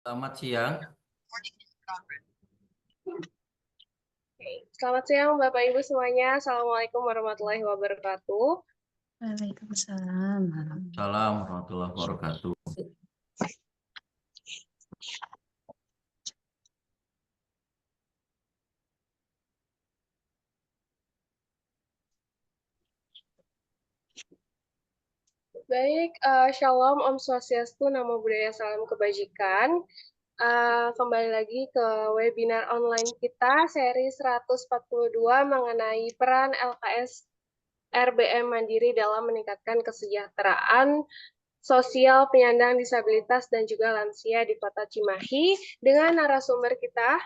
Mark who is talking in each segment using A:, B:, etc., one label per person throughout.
A: Selamat siang.
B: Selamat siang Bapak Ibu semuanya. Assalamualaikum warahmatullahi wabarakatuh.
C: Waalaikumsalam.
A: Salam warahmatullahi wabarakatuh.
B: Baik, Shalom, Om Swastiastu, Namo Buddhaya, Salam Kebajikan. Kembali lagi ke webinar online kita, seri 142 mengenai peran LKS RBM Mandiri dalam meningkatkan kesejahteraan sosial penyandang disabilitas dan juga lansia di Kota Cimahi dengan narasumber kita.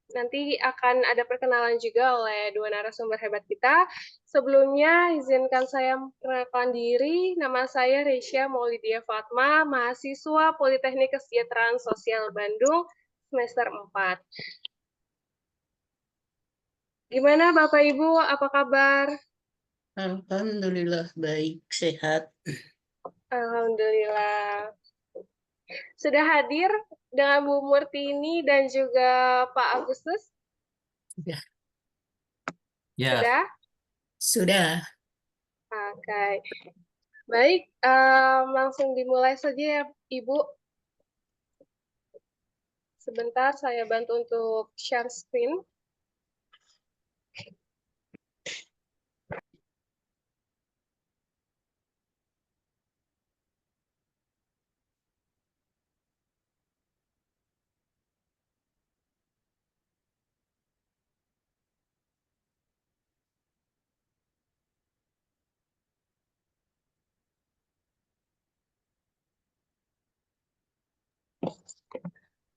B: Nanti akan ada perkenalan juga oleh dua narasumber hebat kita. Sebelumnya, izinkan saya memperkenalkan diri. Nama saya Reisha Maulidia Fatma, mahasiswa Politeknik Kesejahteraan Sosial Bandung, semester 4. Gimana Bapak Ibu, apa kabar?
C: Alhamdulillah baik, sehat.
B: Alhamdulillah. Sudah hadir dengan Bu Murtini dan juga Pak Agustus?
C: Sudah.
A: Ya,
B: Sudah?
C: Sudah.
B: Oke. Baik, langsung dimulai saja ya, Ibu. Sebentar, saya bantu untuk share screen.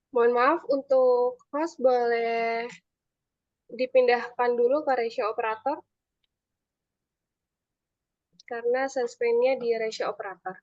B: Mohon maaf, untuk host boleh dipindahkan dulu ke ratio operator, karena share screen-nya di ratio operator.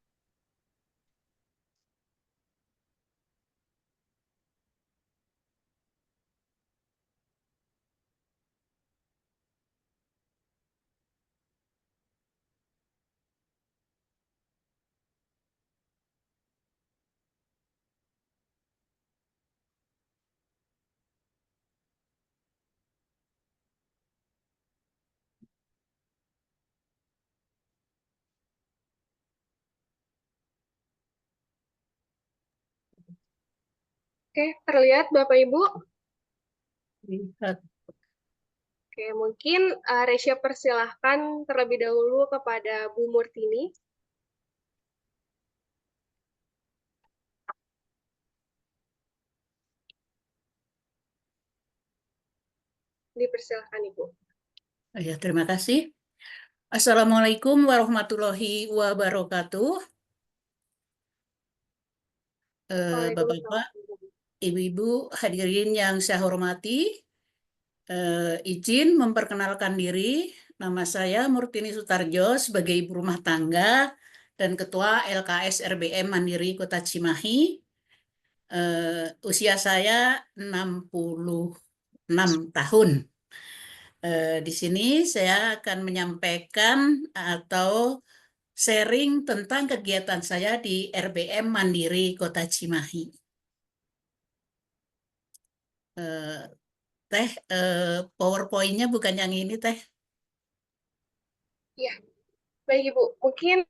B: Oke, terlihat Bapak Ibu?
C: Lihat.
B: Oke, mungkin Resya persilahkan terlebih dahulu kepada Bu Murtini. Dipersilahkan Ibu.
C: Ya, terima kasih. Assalamualaikum warahmatullahi wabarakatuh. Bapak-bapak, ibu-ibu, hadirin yang saya hormati, izin memperkenalkan diri. Nama saya Murtini Sutarjo sebagai ibu rumah tangga dan ketua LKS RBM Mandiri Kota Cimahi. Usia saya 66 tahun. Di sini saya akan menyampaikan atau sharing tentang kegiatan saya di RBM Mandiri Kota Cimahi. PowerPoint-nya bukan yang ini, Teh.
B: Ya, baik Ibu. Mungkin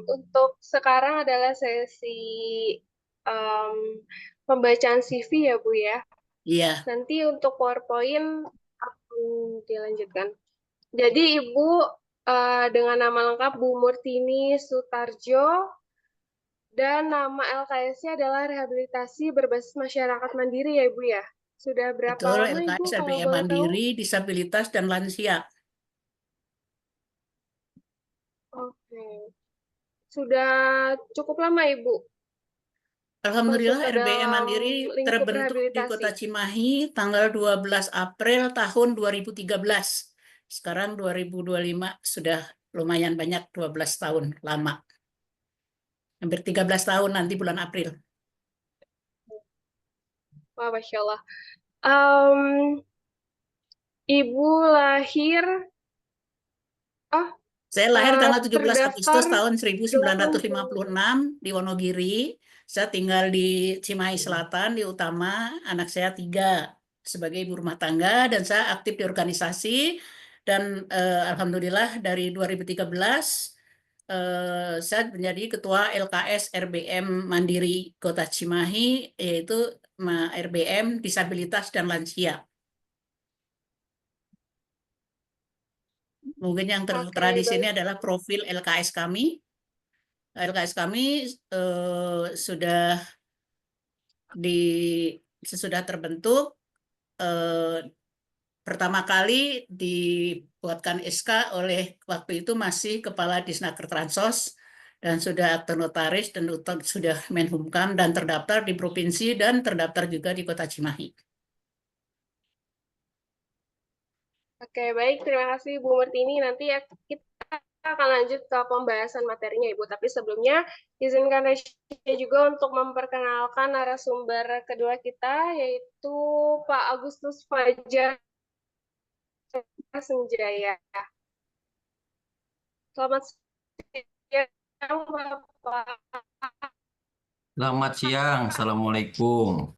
B: untuk sekarang adalah sesi pembacaan CV ya Bu ya.
C: Iya.
B: Nanti untuk PowerPoint akan dilanjutkan. Jadi Ibu dengan nama lengkap Bu Murtini Sutarjo dan nama LKS-nya adalah Rehabilitasi Berbasis Masyarakat Mandiri ya Ibu ya. Sudah berapa
C: Betul,
B: lama Ibu
C: LKS
B: kalau
C: RBM
B: boleh tahu?
C: Mandiri, disabilitas dan lansia.
B: Oke. Sudah cukup lama Ibu
C: Alhamdulillah
B: masuk ke
C: RBM
B: dalam
C: Mandiri
B: lingkup
C: terbentuk di Kota
B: rehabilitasi.
C: Cimahi tanggal 12 April tahun 2013. Sekarang 2025 sudah lumayan banyak, 12 tahun, lama. Hampir 13 tahun nanti bulan April.
B: Wah, Masya Allah. Ibu lahir,
C: Saya lahir tanggal 17
B: terdaftar
C: Agustus tahun 1956
B: dalam
C: di Wonogiri. Saya tinggal di Cimahi Selatan, di Utama. Anak saya 3 sebagai ibu rumah tangga, dan saya aktif di organisasi. Dan alhamdulillah dari 2013 saya menjadi ketua LKS RBM Mandiri Kota Cimahi, yaitu RBM Disabilitas dan Lansia. Mungkin yang tertera
B: Oke,
C: di sini
B: baik.
C: adalah profil LKS kami. LKS kami sudah di sesudah terbentuk, pertama kali dibuatkan SK oleh waktu itu masih Kepala Disnaker Transos, dan sudah akte notaris dan sudah Menhumkam, dan terdaftar di provinsi dan terdaftar juga di Kota Cimahi.
B: Oke, baik. Terima kasih Bu Martini. Nanti ya kita akan lanjut ke pembahasan materinya, Ibu. Tapi sebelumnya, izinkan saya juga untuk memperkenalkan narasumber kedua kita, yaitu Pak Agustus Fajar Senjaya. Selamat siang, Bapak.
A: Selamat siang. Assalamualaikum.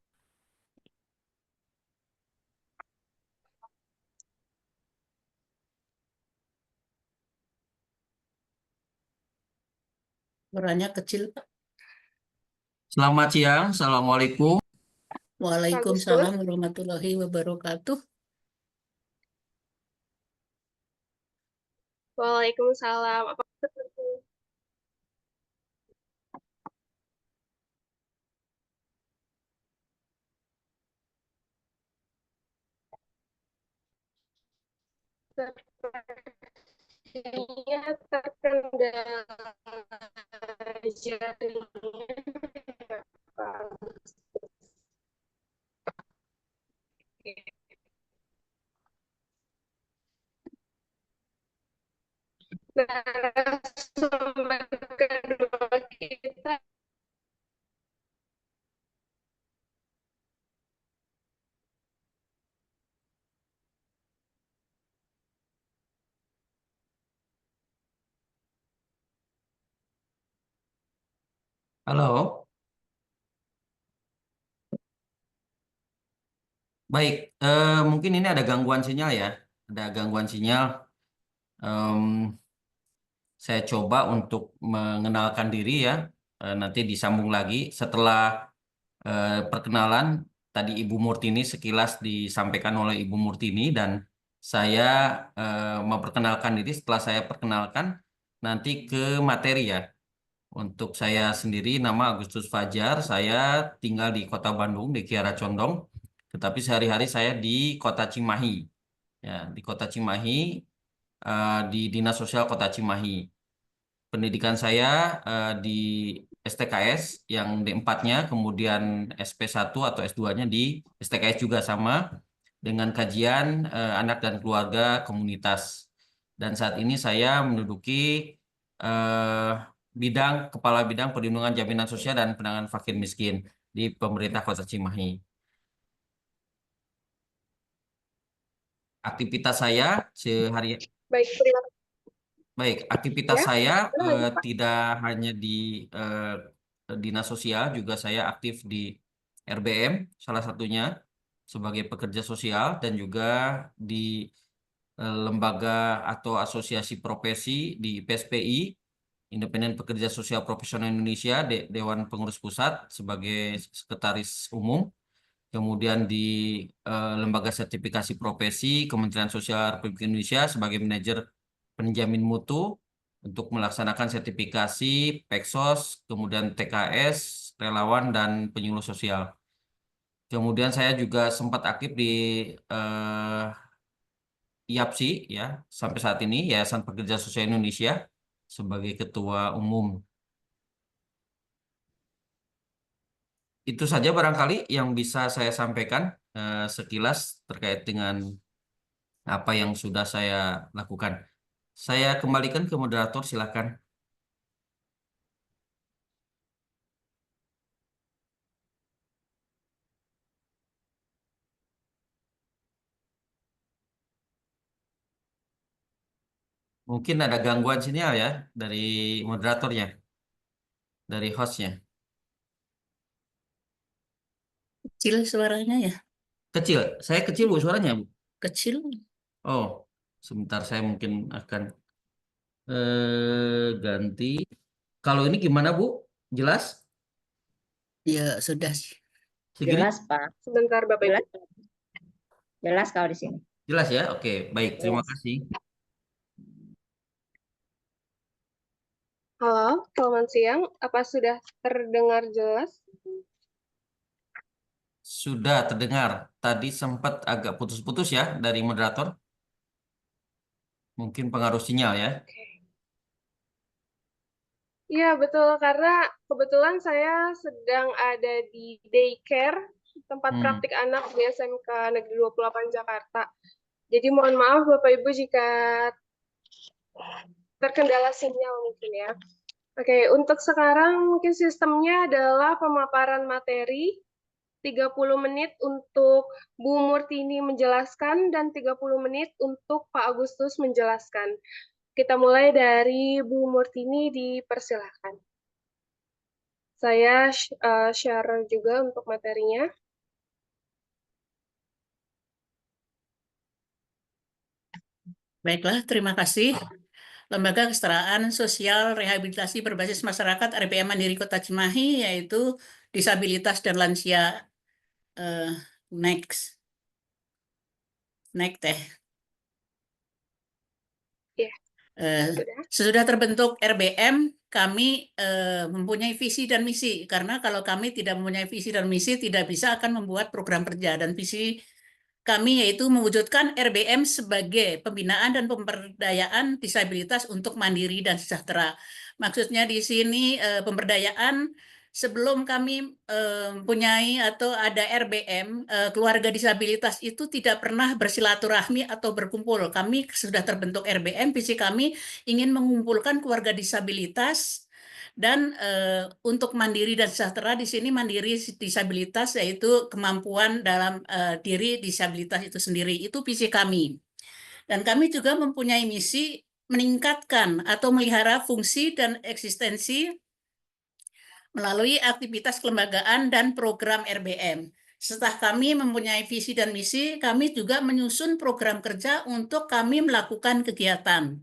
C: Suaranya kecil, Pak.
A: Selamat siang. Assalamualaikum.
B: Pak Agustus.
C: Waalaikumsalam warahmatullahi wabarakatuh.
B: Waalaikumsalam. Apa sepertinya terkendala jaringan, Pak Agustus. Narasumber kedua kita.
A: Halo. Baik. Mungkin ini ada gangguan sinyal ya. Ada gangguan sinyal. Em, saya coba untuk mengenalkan diri ya. Nanti disambung lagi setelah perkenalan. Tadi Ibu Murtini sekilas disampaikan oleh Ibu Murtini, dan saya memperkenalkan diri. Setelah saya perkenalkan, nanti ke materi ya. Untuk saya sendiri, nama Agustus Fajar. Saya tinggal di Kota Bandung, di Kiara Condong. Tetapi sehari-hari saya di Kota Cimahi. Ya, di Kota Cimahi, di Dinas Sosial Kota Cimahi. Pendidikan saya di STKS yang D4-nya, kemudian SP1 atau S2-nya di STKS juga sama, dengan kajian anak dan keluarga komunitas. Dan saat ini saya menduduki eh, Kepala Bidang Perlindungan Jaminan Sosial dan Penanganan Fakir Miskin di pemerintah Kota Cimahi. Aktivitas saya sehari
B: Baik, terima kasih
A: Baik, aktivitas
B: ya.
A: saya
B: Lanjut, Pak.
A: tidak hanya di eh, dinas sosial, juga saya aktif di RBM, salah satunya sebagai pekerja sosial, dan juga di lembaga atau asosiasi profesi di PSPI, Independen Pekerja Sosial Profesional Indonesia, Dewan Pengurus Pusat sebagai sekretaris umum. Kemudian di Lembaga Sertifikasi Profesi Kementerian Sosial Republik Indonesia sebagai manajer penjamin mutu untuk melaksanakan sertifikasi Peksos, kemudian TKS, relawan, dan penyuluh sosial. Kemudian saya juga sempat aktif di eh, IAPSI ya, sampai saat ini Yayasan Pekerja Sosial Indonesia sebagai ketua umum. Itu saja barangkali yang bisa saya sampaikan sekilas terkait dengan apa yang sudah saya lakukan. Saya kembalikan ke moderator, silakan. Mungkin ada gangguan sinyal ya dari moderatornya, dari hostnya.
C: Kecil suaranya ya,
A: Kecil. Saya kecil Bu suaranya Bu.
C: kecil.
A: Oh, sebentar saya mungkin akan ganti. Kalau ini gimana Bu? Jelas?
C: Ya sudah sih.
A: Segini?
D: Jelas, Pak.
B: Sebentar Bapak
D: Jelas,
B: Ibu.
D: jelas kalau di sini.
A: Jelas ya? Oke, baik. Terima
D: Jelas.
A: kasih.
B: Halo, selamat siang. Apa sudah terdengar jelas?
A: Sudah terdengar. Tadi sempat agak putus-putus ya dari moderator. Mungkin pengaruh sinyal ya.
B: Iya, betul. Karena kebetulan saya sedang ada di daycare, tempat
A: Hmm.
B: praktik anak di SMK Negeri 28 Jakarta. Jadi mohon maaf Bapak Ibu jika terkendala sinyal mungkin ya. Oke, untuk sekarang mungkin sistemnya adalah pemaparan materi, 30 menit untuk Bu Murtini menjelaskan dan 30 menit untuk Pak Agustus menjelaskan. Kita mulai dari Bu Murtini, dipersilahkan. Saya share juga untuk materinya.
C: Baiklah, terima kasih. Lembaga Kesetaraan Sosial Rehabilitasi Berbasis Masyarakat RPM Mandiri Kota Cimahi, yaitu disabilitas dan lansia. Next. Next teh.
B: Ya, sudah.
C: Sesudah terbentuk RBM, kami mempunyai visi dan misi. Karena kalau kami tidak mempunyai visi dan misi, tidak bisa akan membuat program kerja. Dan visi kami yaitu mewujudkan RBM sebagai pembinaan dan pemberdayaan disabilitas untuk mandiri dan sejahtera. Maksudnya di sini pemberdayaan, sebelum kami mempunyai atau ada RBM, keluarga disabilitas itu tidak pernah bersilaturahmi atau berkumpul. Kami sudah terbentuk RBM, visi kami ingin mengumpulkan keluarga disabilitas. Dan untuk mandiri dan sejahtera di sini mandiri disabilitas yaitu kemampuan dalam diri disabilitas itu sendiri. Itu visi kami. Dan kami juga mempunyai misi meningkatkan atau melihara fungsi dan eksistensi melalui aktivitas kelembagaan dan program RBM. Setelah kami mempunyai visi dan misi, kami juga menyusun program kerja untuk kami melakukan kegiatan.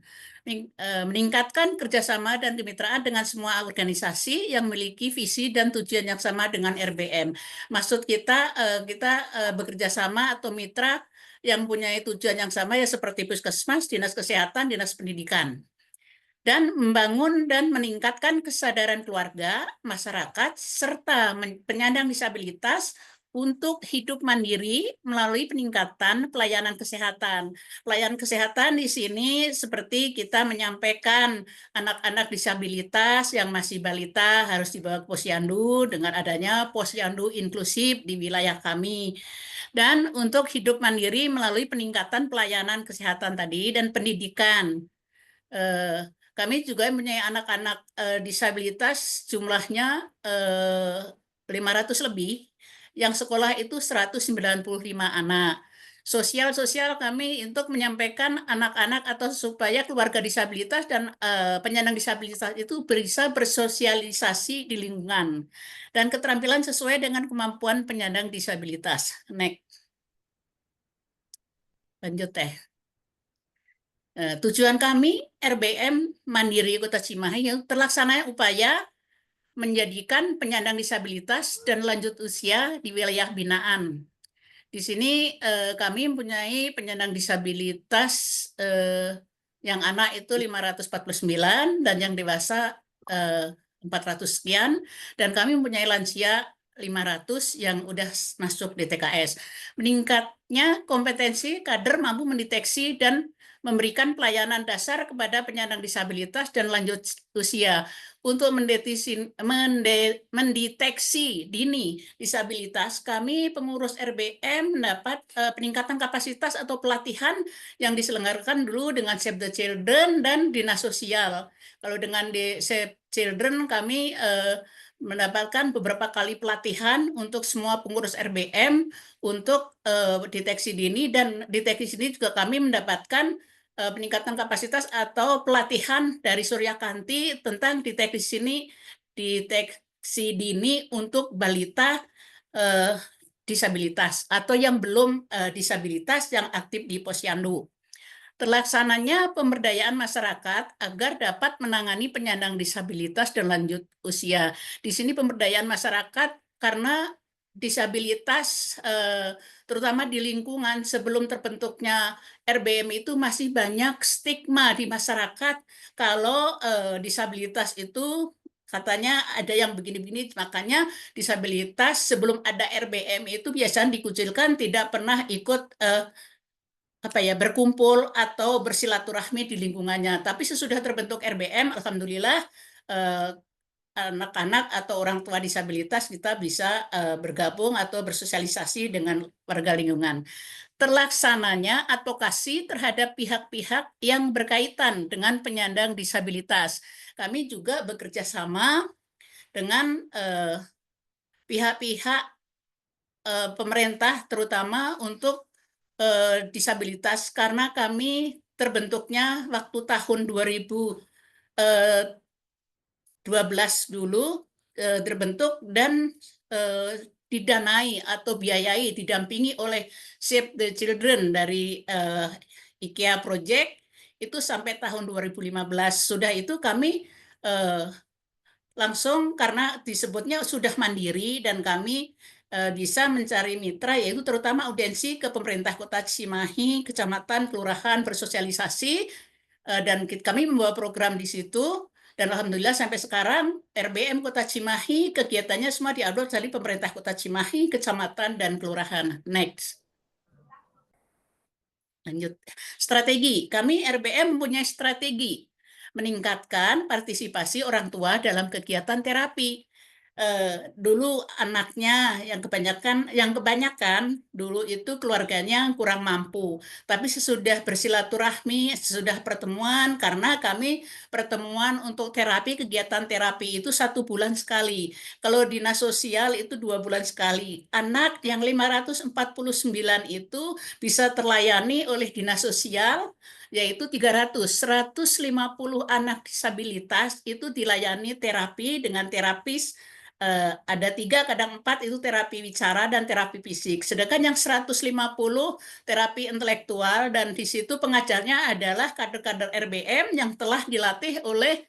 C: Meningkatkan kerjasama dan kemitraan dengan semua organisasi yang memiliki visi dan tujuan yang sama dengan RBM. Maksud kita, kita bekerja sama atau mitra yang punya tujuan yang sama ya seperti Puskesmas, Dinas Kesehatan, Dinas Pendidikan. Dan membangun dan meningkatkan kesadaran keluarga, masyarakat, serta penyandang disabilitas untuk hidup mandiri melalui peningkatan pelayanan kesehatan. Pelayanan kesehatan di sini seperti kita menyampaikan anak-anak disabilitas yang masih balita harus dibawa ke posyandu dengan adanya posyandu inklusif di wilayah kami. Dan untuk hidup mandiri melalui peningkatan pelayanan kesehatan tadi dan pendidikan. Kami juga mempunyai anak-anak disabilitas jumlahnya 500 lebih, yang sekolah itu 195 anak. Sosial kami untuk menyampaikan anak-anak atau supaya keluarga disabilitas dan penyandang disabilitas itu bisa bersosialisasi di lingkungan dan keterampilan sesuai dengan kemampuan penyandang disabilitas. Next. Lanjut teh. Tujuan kami RBM Mandiri Kota Cimahi yang terlaksana upaya menjadikan penyandang disabilitas dan lanjut usia di wilayah binaan. Di sini kami mempunyai penyandang disabilitas yang anak itu 549 dan yang dewasa 400 sekian, dan kami mempunyai lansia 500 yang udah masuk DTKS. Meningkatnya kompetensi kader mampu mendeteksi dan memberikan pelayanan dasar kepada penyandang disabilitas dan lanjut usia untuk mendeteksi dini disabilitas. Kami pengurus RBM mendapat peningkatan kapasitas atau pelatihan yang diselenggarakan dulu dengan Save the Children dan Dinas Sosial. Kalau dengan Save Children kami mendapatkan beberapa kali pelatihan untuk semua pengurus RBM untuk deteksi dini, dan deteksi dini juga kami mendapatkan peningkatan kapasitas atau pelatihan dari Surya Kanti tentang deteksi dini untuk balita disabilitas atau yang belum disabilitas yang aktif di Posyandu. Terlaksananya pemberdayaan masyarakat agar dapat menangani penyandang disabilitas dan lanjut usia. Di sini pemberdayaan masyarakat karena disabilitas terutama di lingkungan sebelum terbentuknya RBM itu masih banyak stigma di masyarakat kalau disabilitas itu katanya ada yang begini-begini, makanya disabilitas sebelum ada RBM itu biasanya dikucilkan, tidak pernah ikut berkumpul atau bersilaturahmi di lingkungannya. Tapi sesudah terbentuk RBM, alhamdulillah anak-anak atau orang tua disabilitas kita bisa bergabung atau bersosialisasi dengan warga lingkungan. Terlaksananya advokasi terhadap pihak-pihak yang berkaitan dengan penyandang disabilitas. Kami juga bekerja sama dengan pihak-pihak pemerintah, terutama untuk disabilitas, karena kami terbentuknya waktu tahun 2012 dulu terbentuk dan didanai atau biayai, didampingi oleh Save the Children dari IKEA Project itu sampai tahun 2015. Sudah itu kami langsung karena disebutnya sudah mandiri dan kami bisa mencari mitra, yaitu terutama audiensi ke pemerintah Kota Cimahi, kecamatan, kelurahan, bersosialisasi, dan kami membawa program di situ, dan alhamdulillah sampai sekarang RBM Kota Cimahi kegiatannya semua diupload dari pemerintah Kota Cimahi, kecamatan, dan kelurahan. Next. Lanjut. Strategi. Kami RBM mempunyai strategi meningkatkan partisipasi orang tua dalam kegiatan terapi. Dulu anaknya yang kebanyakan dulu itu keluarganya kurang mampu, tapi sesudah bersilaturahmi, sesudah pertemuan, karena kami pertemuan untuk terapi, kegiatan terapi itu 1 bulan sekali. Kalau dinas sosial itu 2 bulan sekali. Anak yang 549 itu bisa terlayani oleh dinas sosial, yaitu 150 anak disabilitas itu dilayani terapi dengan terapis. Ada 3, kadang 4 itu terapi bicara dan terapi fisik. Sedangkan yang 150 terapi intelektual, dan di situ pengajarnya adalah kader-kader RBM yang telah dilatih oleh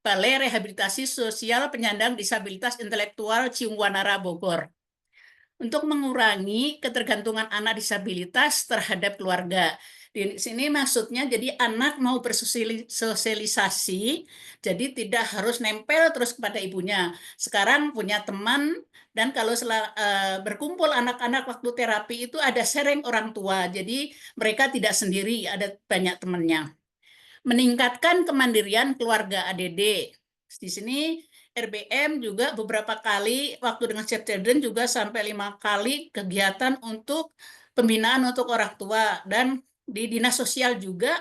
C: Balai Rehabilitasi Sosial Penyandang Disabilitas Intelektual Ciungwanara Bogor. Untuk mengurangi ketergantungan anak disabilitas terhadap keluarga. Di sini maksudnya jadi anak mau bersosialisasi, jadi tidak harus nempel terus kepada ibunya. Sekarang punya teman, dan kalau berkumpul anak-anak waktu terapi itu ada sharing orang tua, jadi mereka tidak sendiri, ada banyak temannya. Meningkatkan kemandirian keluarga ADD. Di sini RBM juga beberapa kali, waktu dengan Save Children juga sampai 5 kali kegiatan untuk pembinaan untuk orang tua, dan di dinas sosial juga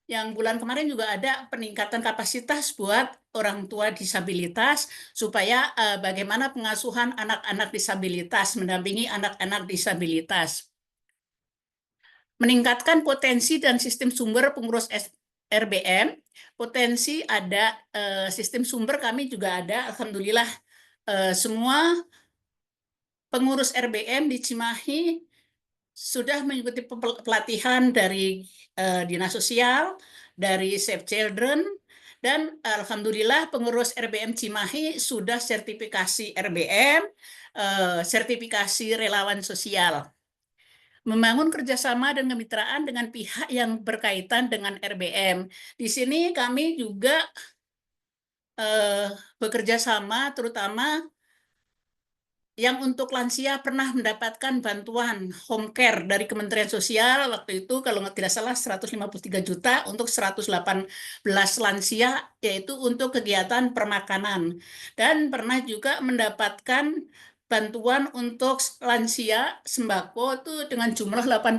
C: yang bulan kemarin juga ada peningkatan kapasitas buat orang tua disabilitas supaya bagaimana pengasuhan anak-anak disabilitas, mendampingi anak-anak disabilitas. Meningkatkan potensi dan sistem sumber pengurus RBM, potensi ada, sistem sumber kami juga ada, alhamdulillah semua pengurus RBM di Cimahi sudah mengikuti pelatihan dari Dinas Sosial, dari Save Children, dan alhamdulillah pengurus RBM Cimahi sudah sertifikasi RBM, sertifikasi relawan sosial. Membangun kerjasama dan kemitraan dengan pihak yang berkaitan dengan RBM. Di sini kami juga bekerja sama, terutama yang untuk lansia pernah mendapatkan bantuan home care dari Kementerian Sosial, waktu itu kalau tidak salah 153 juta untuk 118 lansia, yaitu untuk kegiatan permakanan. Dan pernah juga mendapatkan bantuan untuk lansia sembako itu dengan jumlah 80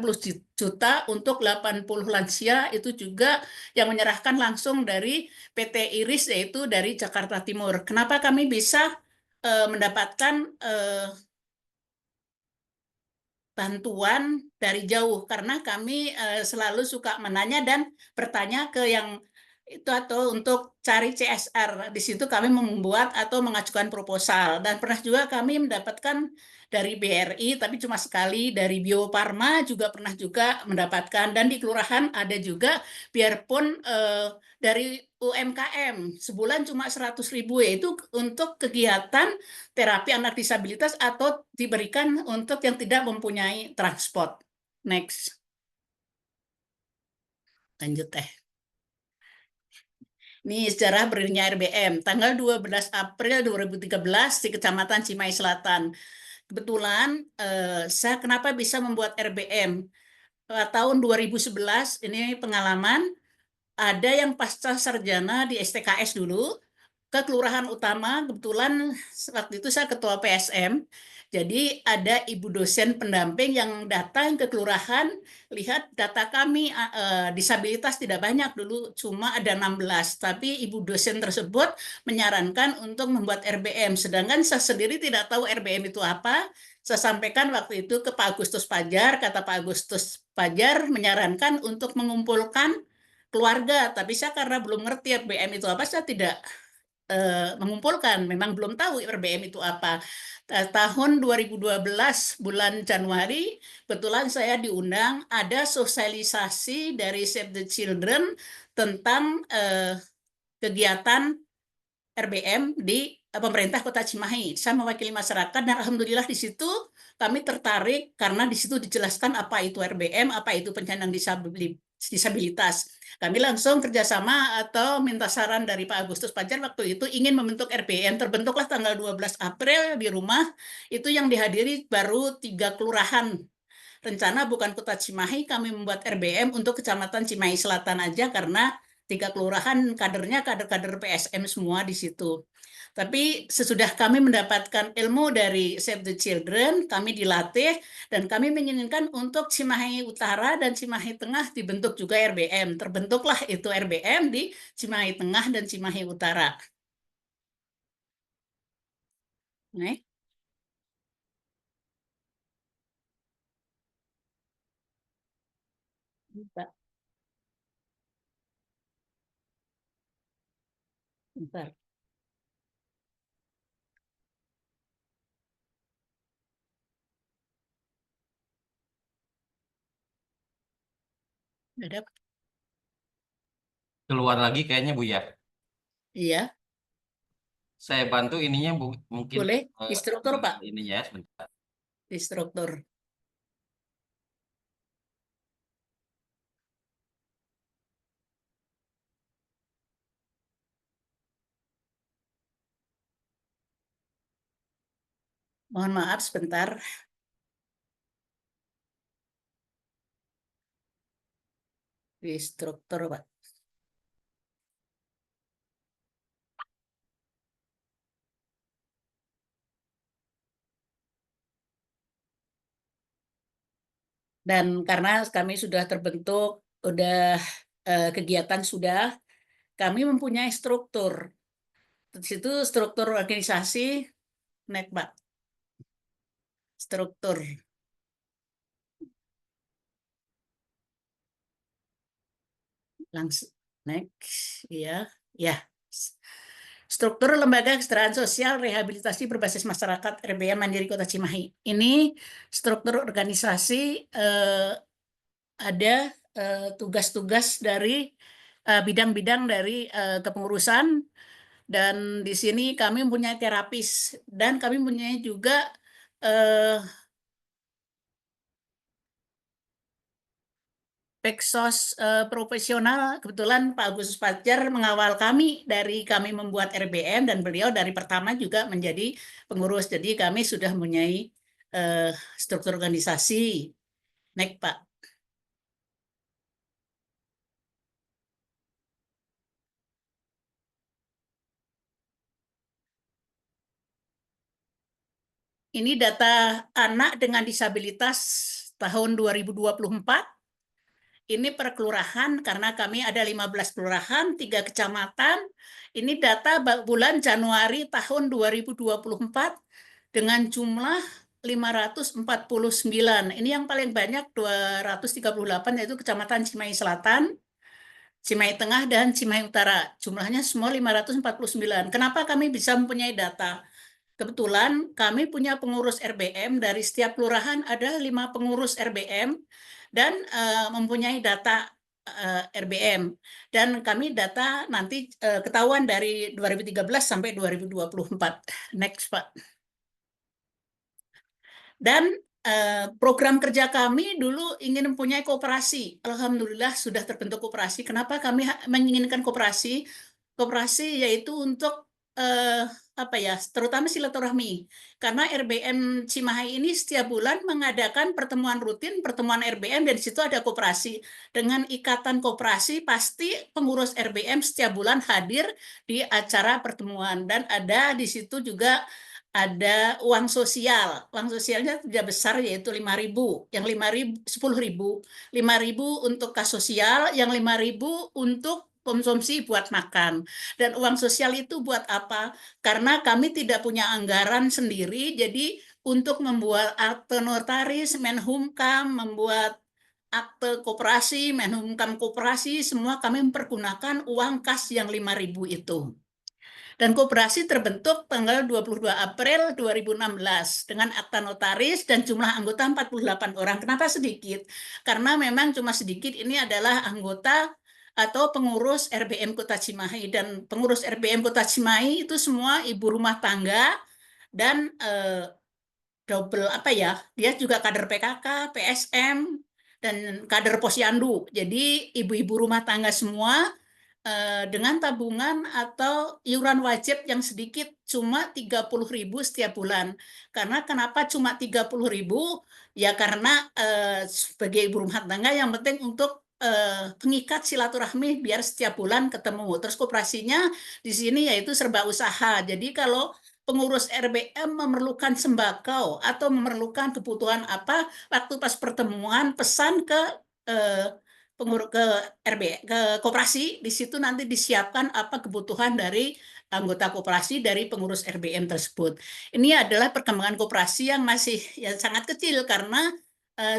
C: juta untuk 80 lansia, itu juga yang menyerahkan langsung dari PT Iris, yaitu dari Jakarta Timur. Kenapa kami bisa mendapatkan bantuan dari jauh? Karena kami selalu suka menanya dan bertanya ke yang Itu atau untuk cari CSR. Di situ kami membuat atau mengajukan proposal. Dan pernah juga kami mendapatkan dari BRI, tapi cuma sekali, dari Bio Farma juga pernah juga mendapatkan. Dan di kelurahan ada juga, biarpun dari UMKM, sebulan cuma 100.000, yaitu untuk kegiatan terapi anak disabilitas atau diberikan untuk yang tidak mempunyai transport. Next. Lanjut teh. Ini sejarah berdirinya RBM. Tanggal 12 April 2013 di Kecamatan Cimahi Selatan. Kebetulan saya kenapa bisa membuat RBM? Tahun 2011 ini pengalaman, ada yang pasca sarjana di STKS dulu, ke kelurahan utama, kebetulan waktu itu saya ketua PSM, jadi ada ibu dosen pendamping yang datang ke kelurahan, lihat data kami disabilitas tidak banyak dulu, cuma ada 16, tapi ibu dosen tersebut menyarankan untuk membuat RBM, sedangkan saya sendiri tidak tahu RBM itu apa. Saya sampaikan waktu itu ke Pak Agustus Pajar, kata Pak Agustus Pajar menyarankan untuk mengumpulkan keluarga, tapi saya karena belum ngerti RBM itu apa, saya tidak mengumpulkan, memang belum tahu RBM itu apa. Tahun 2012 bulan Januari, kebetulan saya diundang ada sosialisasi dari Save the Children tentang kegiatan RBM di pemerintah Kota Cimahi. Saya mewakili masyarakat dan alhamdulillah di situ kami tertarik karena di situ dijelaskan apa itu RBM, apa itu penyandang disabilitas. Kami langsung kerjasama atau minta saran dari Pak Agustus Pajar waktu itu ingin membentuk RBM. Terbentuklah tanggal 12 April di rumah, itu yang dihadiri baru 3 kelurahan. Rencana bukan Kota Cimahi, kami membuat RBM untuk Kecamatan Cimahi Selatan aja karena 3 kelurahan kadernya kader-kader PSM semua di situ. Tapi sesudah kami mendapatkan ilmu dari Save the Children, kami dilatih dan kami menginginkan untuk Cimahi Utara dan Cimahi Tengah dibentuk juga RBM. Terbentuklah itu RBM di Cimahi Tengah dan Cimahi Utara. Nih. Bentar. Bentar. Ada?
A: Keluar lagi kayaknya Bu ya.
C: Iya,
A: Saya bantu ininya Bu, mungkin
C: boleh. Instruktur, Pak.
A: ininya sebentar.
C: Instruktur. Mohon maaf sebentar. Instruktur, Pak. Dan karena kami sudah terbentuk, udah kegiatan sudah, kami mempunyai struktur. Di situ struktur organisasi, naik Pak. Struktur. Langsung, next, ya, ya. Struktur Lembaga Kesejahteraan Sosial Rehabilitasi Berbasis Masyarakat RBM Mandiri Kota Cimahi. Ini struktur organisasi ada tugas-tugas dari bidang-bidang dari kepengurusan, dan di sini kami mempunyai terapis dan kami mempunyai juga Peksos profesional. Kebetulan Pak Agustus Pajar mengawal kami dari kami membuat RBM dan beliau dari pertama juga menjadi pengurus. Jadi kami sudah mempunyai struktur organisasi. Next Pak. Ini data anak dengan disabilitas tahun 2024. Ini per kelurahan, karena kami ada 15 kelurahan, 3 kecamatan. Ini data bulan Januari tahun 2024 dengan jumlah 549. Ini yang paling banyak 238, yaitu Kecamatan Cimahi Selatan. Cimahi Tengah dan Cimahi Utara. Jumlahnya semua 549. Kenapa kami bisa mempunyai data? Kebetulan kami punya pengurus RBM, dari setiap kelurahan ada 5 pengurus RBM dan mempunyai data RBM. Dan kami data nanti ketahuan dari 2013 sampai 2024. Next, Pak. Dan program kerja kami dulu ingin mempunyai koperasi. Alhamdulillah sudah terbentuk koperasi. Kenapa kami menginginkan koperasi? Koperasi yaitu untuk apa ya, terutama silaturahmi. Karena RBM Cimahi ini setiap bulan mengadakan pertemuan rutin, pertemuan RBM, dan di situ ada koperasi. Dengan ikatan koperasi, pasti pengurus RBM setiap bulan hadir di acara pertemuan. Dan ada di situ juga ada uang sosial. Uang sosialnya tidak besar, yaitu 5.000. Yang 5.000, 10.000. 5.000 untuk kas sosial, yang 5.000 untuk konsumsi buat makan. Dan uang sosial itu buat apa? Karena kami tidak punya anggaran sendiri, jadi untuk membuat akte notaris, Menhumkam, membuat akte koperasi, Menhumkam koperasi, semua kami mempergunakan uang kas yang 5.000 itu. Dan koperasi terbentuk tanggal 22 April 2016 dengan akta notaris dan jumlah anggota 48 orang. Kenapa sedikit? Karena memang cuma sedikit, ini adalah anggota atau pengurus RBM Kota Cimahi. Dan pengurus RBM Kota Cimahi itu semua ibu rumah tangga dan double apa ya, dia juga kader PKK, PSM, dan kader Posyandu. Jadi ibu-ibu rumah tangga semua dengan tabungan atau iuran wajib yang sedikit, cuma 30.000 setiap bulan. Karena kenapa cuma 30.000? Ya karena sebagai ibu rumah tangga yang penting untuk pengikat silaturahmi biar setiap bulan ketemu. Terus koperasinya di sini yaitu serba usaha. Jadi kalau pengurus RBM memerlukan sembako atau memerlukan kebutuhan apa, waktu pas pertemuan pesan ke pengurus ke RB ke koperasi, di situ nanti disiapkan apa kebutuhan dari anggota koperasi dari pengurus RBM tersebut. Ini adalah perkembangan koperasi yang masih ya sangat kecil karena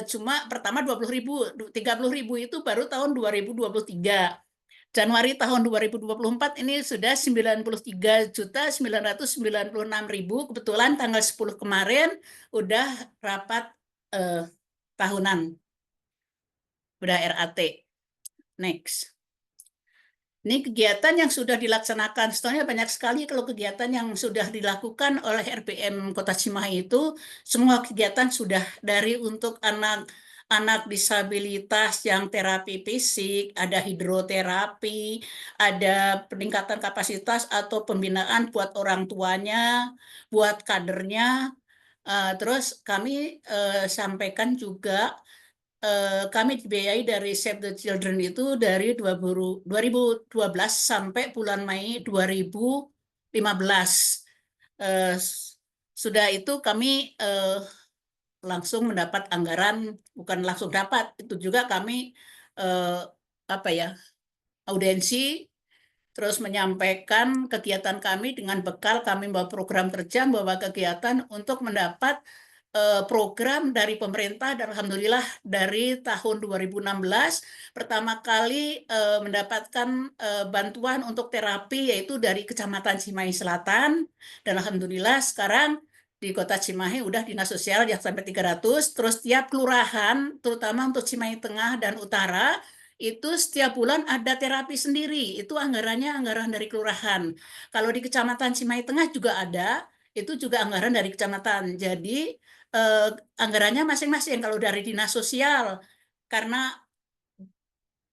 C: cuma pertama 20.000, 30.000 itu baru tahun 2023. Januari tahun 2024 ini sudah 93.996.000. Kebetulan tanggal 10 kemarin udah rapat tahunan, udah RAT. Next. Ini kegiatan yang sudah dilaksanakan. Sebenarnya banyak sekali kalau kegiatan yang sudah dilakukan oleh RBM Kota Cimahi itu, semua kegiatan sudah dari untuk anak disabilitas yang terapi fisik, ada hidroterapi, ada peningkatan kapasitas atau pembinaan buat orang tuanya, buat kadernya. Terus kami sampaikan juga kami dibiayai dari Save the Children itu dari 2012 sampai bulan Mei 2015. Sudah itu kami langsung mendapat anggaran, bukan langsung dapat, itu juga kami apa ya, audiensi, terus menyampaikan kegiatan kami dengan bekal kami membawa program kerja, membawa kegiatan untuk mendapat program dari pemerintah. Dan alhamdulillah dari tahun 2016 pertama kali mendapatkan bantuan untuk terapi yaitu dari Kecamatan Cimahi Selatan, dan alhamdulillah sekarang di Kota Cimahi udah dinas sosial yang sampai 300, terus tiap kelurahan terutama untuk Cimahi Tengah dan Utara itu setiap bulan ada terapi sendiri, itu anggarannya anggaran dari kelurahan. Kalau di Kecamatan Cimahi Tengah juga ada, itu juga anggaran dari kecamatan. Jadi anggarannya masing-masing. Kalau dari dinas sosial, karena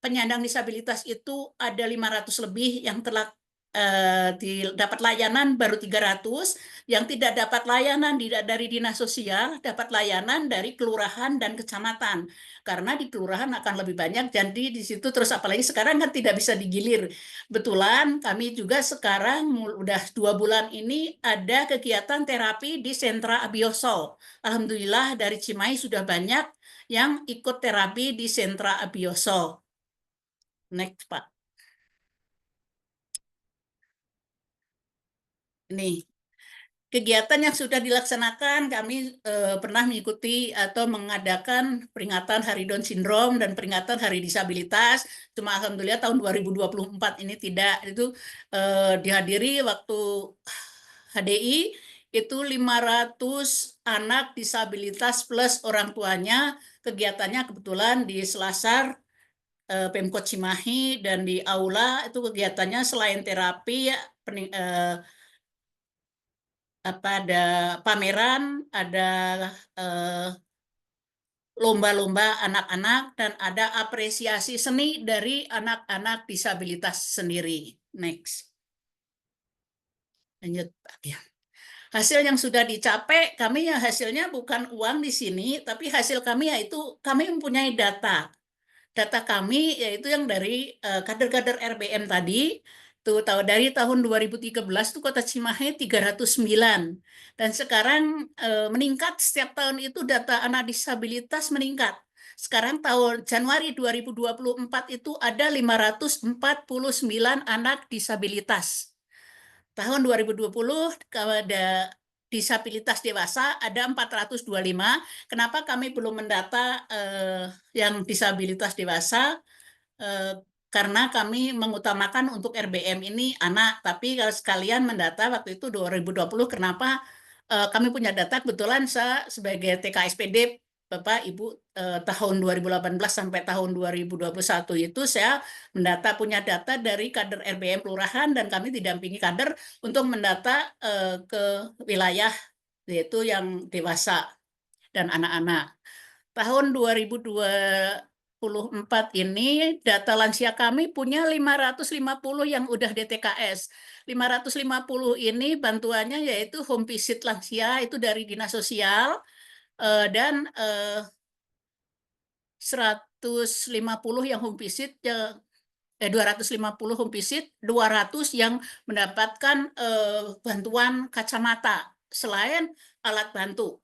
C: penyandang disabilitas itu ada 500 lebih yang telah dapat layanan baru 300, yang tidak dapat layanan dari dinas sosial, dapat layanan dari kelurahan dan kecamatan. Karena di kelurahan akan lebih banyak, jadi di situ terus apalagi sekarang kan tidak bisa digilir. Betulan kami juga sekarang udah 2 bulan ini ada kegiatan terapi di sentra Abioso. Alhamdulillah dari Cimahi sudah banyak yang ikut terapi di sentra Abioso. Next, Pak. Ini kegiatan yang sudah dilaksanakan, kami pernah mengikuti atau mengadakan peringatan Hari Down Syndrome dan peringatan Hari Disabilitas. Cuma alhamdulillah tahun 2024 ini tidak. Itu dihadiri waktu HDI itu 500 anak disabilitas plus orang tuanya. Kegiatannya kebetulan di Selasar, Pemkot Cimahi, dan di aula itu kegiatannya selain terapi ya, ada pameran, ada lomba-lomba anak-anak, dan ada apresiasi seni dari anak-anak disabilitas sendiri. Next. Lanjut, Pak. Ya. Hasil yang sudah dicapai, kami ya hasilnya bukan uang di sini, tapi hasil kami yaitu kami mempunyai data. Data kami yaitu yang dari kader-kader RBM tadi, tuh dari tahun 2013 tuh Kota Cimahi 309, dan sekarang meningkat setiap tahun itu data anak disabilitas meningkat. Sekarang tahun Januari 2024 itu ada 549 anak disabilitas. Tahun 2020 ada disabilitas dewasa ada 425. Kenapa kami belum mendata yang disabilitas dewasa? Karena kami mengutamakan untuk RBM ini anak, tapi kalau sekalian mendata waktu itu 2020, kenapa kami punya data kebetulan saya sebagai TKSPD Bapak Ibu tahun 2018 sampai tahun 2021 itu saya punya data dari kader RBM kelurahan, dan kami didampingi kader untuk mendata ke wilayah yaitu yang dewasa dan anak-anak. Tahun 2024 ini data lansia kami punya 550 yang udah DTKS. 550 ini bantuannya yaitu home visit lansia itu dari Dinas Sosial, dan 150 yang home visit, 250 home visit, 200 yang mendapatkan bantuan kacamata selain alat bantu.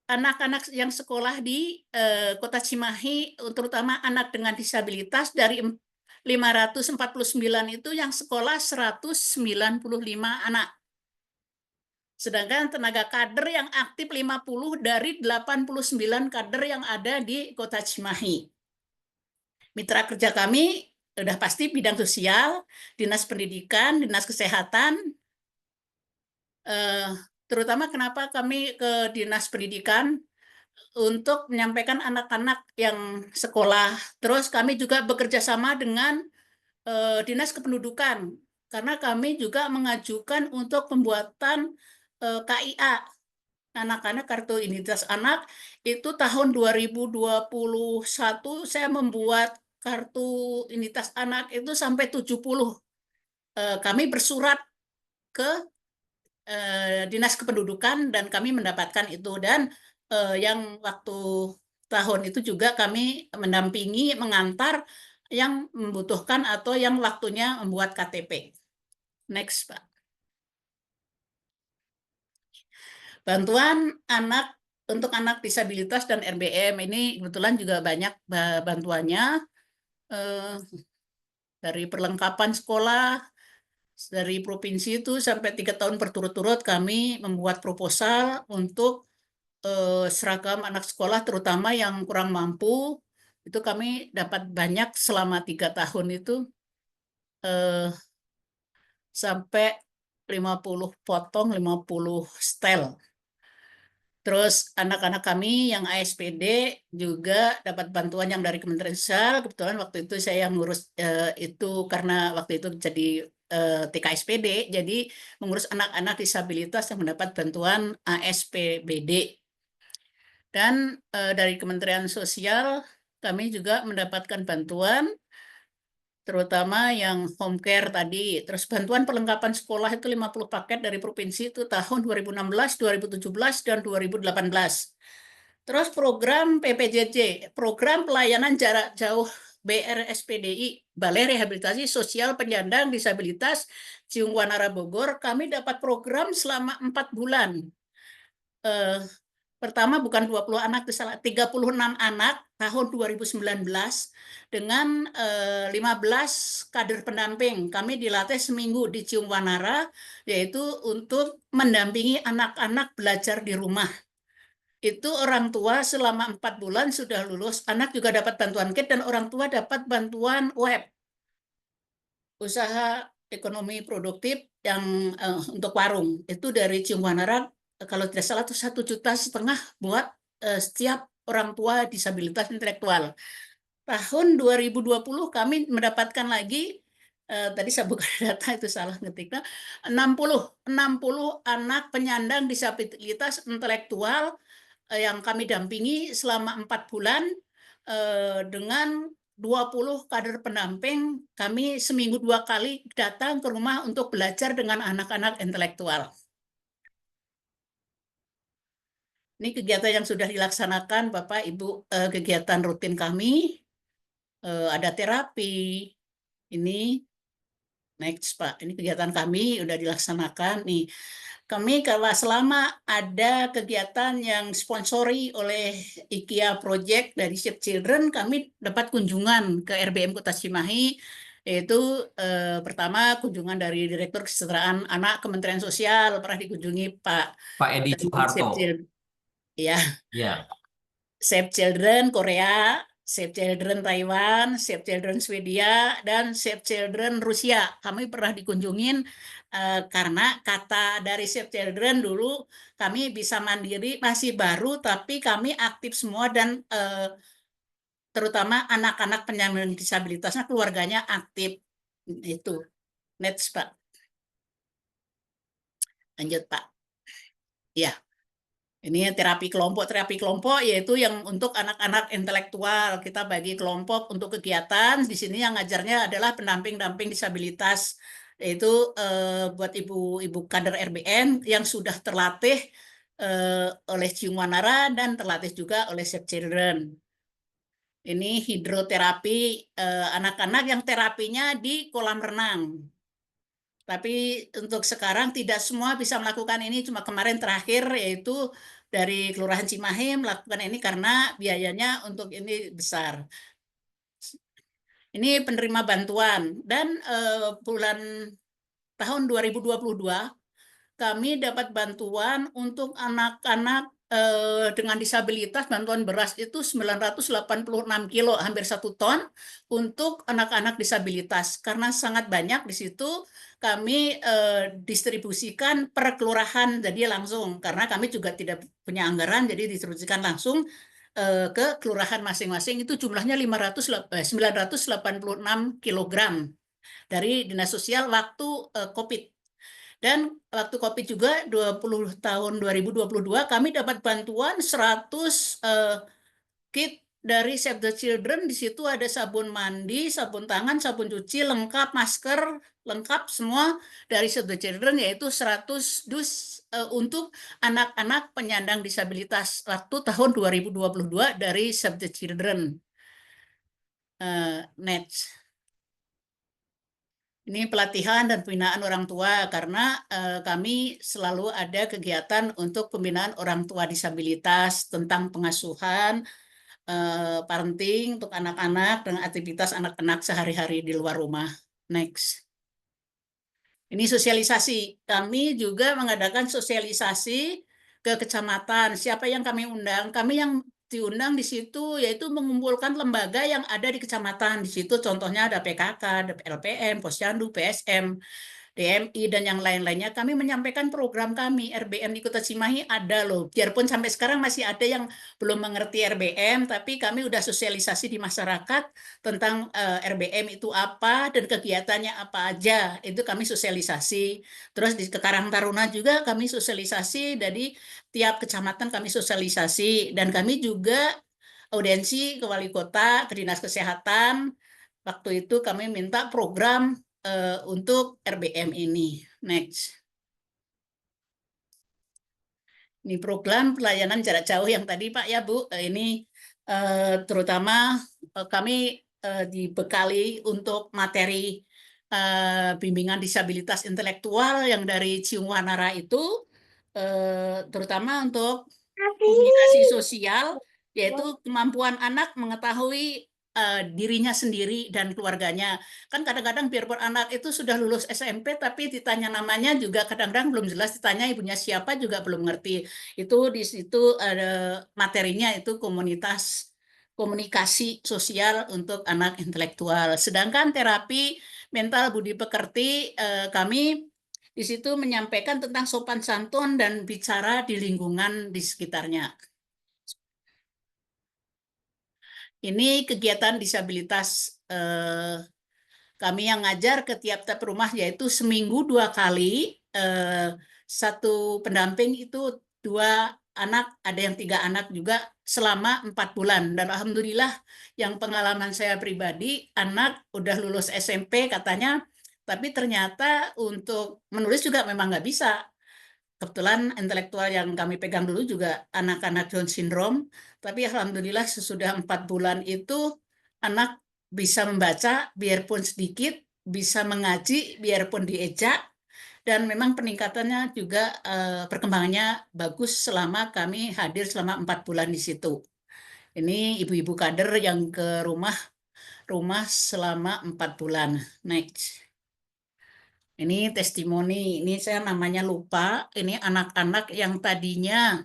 C: Anak-anak yang sekolah di Kota Cimahi, terutama anak dengan disabilitas, dari 549 itu yang sekolah 195 anak. Sedangkan tenaga kader yang aktif 50 dari 89 kader yang ada di Kota Cimahi. Mitra kerja kami sudah pasti bidang sosial, Dinas Pendidikan, Dinas Kesehatan. Terutama kenapa kami ke Dinas Pendidikan? Untuk menyampaikan anak-anak yang sekolah. Terus kami juga bekerja sama dengan Dinas Kependudukan, karena kami juga mengajukan untuk pembuatan KIA, anak-anak kartu identitas anak. Itu tahun 2021 saya membuat kartu identitas anak itu sampai 70. Kami bersurat ke Dinas Kependudukan dan kami mendapatkan itu, dan yang waktu tahun itu juga kami mendampingi mengantar yang membutuhkan atau yang waktunya membuat KTP. Next, Pak. Bantuan anak untuk anak disabilitas dan RBM ini kebetulan juga banyak bantuannya, dari perlengkapan sekolah dari provinsi itu sampai 3 tahun berturut-turut kami membuat proposal untuk seragam anak sekolah terutama yang kurang mampu. Itu kami dapat banyak selama 3 tahun itu, sampai 50 potong, 50 setel. Terus anak-anak kami yang ASPD juga dapat bantuan yang dari Kementerian Sosial. Kebetulan waktu itu saya yang ngurus itu karena waktu itu jadi TKSPD, jadi mengurus anak-anak disabilitas yang mendapat bantuan ASPBD. Dan dari Kementerian Sosial kami juga mendapatkan bantuan terutama yang home care tadi. Terus bantuan perlengkapan sekolah itu 50 paket dari provinsi itu tahun 2016, 2017, dan 2018. Terus program PPJJ, program pelayanan jarak jauh BRSPDI, Balai Rehabilitasi Sosial Penyandang Disabilitas Ciung Wanara Bogor, kami dapat program selama 4 bulan. Pertama bukan 20 anak, 36 anak tahun 2019 dengan 15 kader pendamping. Kami dilatih seminggu di Cium Wanara, yaitu untuk mendampingi anak-anak belajar di rumah. Itu orang tua selama 4 bulan sudah lulus, anak juga dapat bantuan KIT dan orang tua dapat bantuan web. Usaha ekonomi produktif yang untuk warung itu dari Cium Wanara, kalau tidak salah itu 1,5 juta buat setiap orang tua disabilitas intelektual. Tahun 2020 kami mendapatkan lagi, tadi saya buka data itu salah ngetiknya, 60 anak penyandang disabilitas intelektual yang kami dampingi selama 4 bulan dengan 20 kader pendamping. Kami seminggu 2 kali datang ke rumah untuk belajar dengan anak-anak intelektual. Ini kegiatan yang sudah dilaksanakan Bapak Ibu, kegiatan rutin kami. Ada terapi. Ini next Pak. Ini kegiatan kami sudah dilaksanakan nih. Kami kalau selama ada kegiatan yang sponsori oleh IKEA Project dari Save Children, kami dapat kunjungan ke RBM Kota Cimahi, yaitu pertama kunjungan dari Direktur Kesejahteraan Anak Kementerian Sosial, pernah dikunjungi
A: Pak Edi
C: dari
A: Soeharto.
C: Save Children, ya,
A: Ya.
C: Save Children Korea, Save Children Taiwan, Save Children Swedia, dan Save Children Rusia. Kami pernah dikunjungin karena kata dari Save Children dulu kami bisa mandiri, masih baru, tapi kami aktif semua dan terutama anak-anak penyandang disabilitasnya keluarganya aktif. Itu. Next, Pak. Lanjut, Pak. Ya. Ini terapi kelompok yaitu yang untuk anak-anak intelektual. Kita bagi kelompok untuk kegiatan. Di sini yang ngajarnya adalah pendamping-damping disabilitas, yaitu buat ibu-ibu kader RBN yang sudah terlatih oleh Cium Wanara dan terlatih juga oleh Save Children. Ini hidroterapi anak-anak yang terapinya di kolam renang. Tapi untuk sekarang tidak semua bisa melakukan ini, cuma kemarin terakhir yaitu dari Kelurahan Cimahi melakukan ini karena biayanya untuk ini besar. Ini penerima bantuan dan bulan tahun 2022 kami dapat bantuan untuk anak-anak dengan disabilitas, bantuan beras itu 986 kilo, hampir 1 ton untuk anak-anak disabilitas. Karena sangat banyak di situ, kami distribusikan per kelurahan, jadi langsung. Karena kami juga tidak punya anggaran, jadi distribusikan langsung ke kelurahan masing-masing. Itu jumlahnya 986 kilogram dari Dinas Sosial waktu COVID. Dan waktu COVID juga 20 tahun 2022 kami dapat bantuan 100 kit dari Save the Children. Di situ ada sabun mandi, sabun tangan, sabun cuci, lengkap, masker, lengkap semua dari Save the Children, yaitu 100 dus untuk anak-anak penyandang disabilitas waktu tahun 2022 dari Save the Children. Next. Ini pelatihan dan pembinaan orang tua karena kami selalu ada kegiatan untuk pembinaan orang tua disabilitas tentang pengasuhan, parenting untuk anak-anak dengan aktivitas anak-anak sehari-hari di luar rumah. Next. Ini sosialisasi. Kami juga mengadakan sosialisasi ke kecamatan. Siapa yang kami undang? Kami yang diundang di situ yaitu mengumpulkan lembaga yang ada di kecamatan. Di situ contohnya ada PKK, ada LPM, Posyandu, PSM, DMI, dan yang lain-lainnya. Kami menyampaikan program kami. RBM di Kota Cimahi ada loh. Biarpun sampai sekarang masih ada yang belum mengerti RBM, tapi kami udah sosialisasi di masyarakat tentang RBM itu apa dan kegiatannya apa aja. Itu kami sosialisasi. Terus di Karang Taruna juga kami sosialisasi, dari tiap kecamatan kami sosialisasi. Dan kami juga audiensi ke wali kota, ke dinas kesehatan. Waktu itu kami minta program untuk RBM ini. Next. Ini program pelayanan jarak jauh yang tadi Pak ya Bu, ini terutama kami dibekali untuk materi bimbingan disabilitas intelektual yang dari Cium Wanara itu, terutama untuk komunikasi sosial, yaitu kemampuan anak mengetahui dirinya sendiri dan keluarganya. Kan kadang-kadang biarpun anak itu sudah lulus SMP, tapi ditanya namanya juga kadang-kadang belum jelas, ditanya ibunya siapa juga belum ngerti. Itu di situ ada materinya, itu komunikasi sosial untuk anak intelektual. Sedangkan terapi mental budi pekerti, kami di situ menyampaikan tentang sopan santun dan bicara di lingkungan di sekitarnya. Ini kegiatan disabilitas kami yang ngajar ke tiap-tiap rumah, yaitu seminggu 2 kali, satu pendamping itu 2 anak, ada yang 3 anak juga selama 4 bulan. Dan alhamdulillah yang pengalaman saya pribadi, anak udah lulus SMP katanya, tapi ternyata untuk menulis juga memang nggak bisa. Kebetulan intelektual yang kami pegang dulu juga anak-anak Down syndrome, tapi alhamdulillah sesudah 4 bulan itu anak bisa membaca biarpun sedikit, bisa mengaji biarpun diejak, dan memang peningkatannya juga perkembangannya bagus selama kami hadir selama 4 bulan di situ. Ini ibu-ibu kader yang ke rumah selama 4 bulan. Next. Ini testimoni, ini saya namanya lupa, ini anak-anak yang tadinya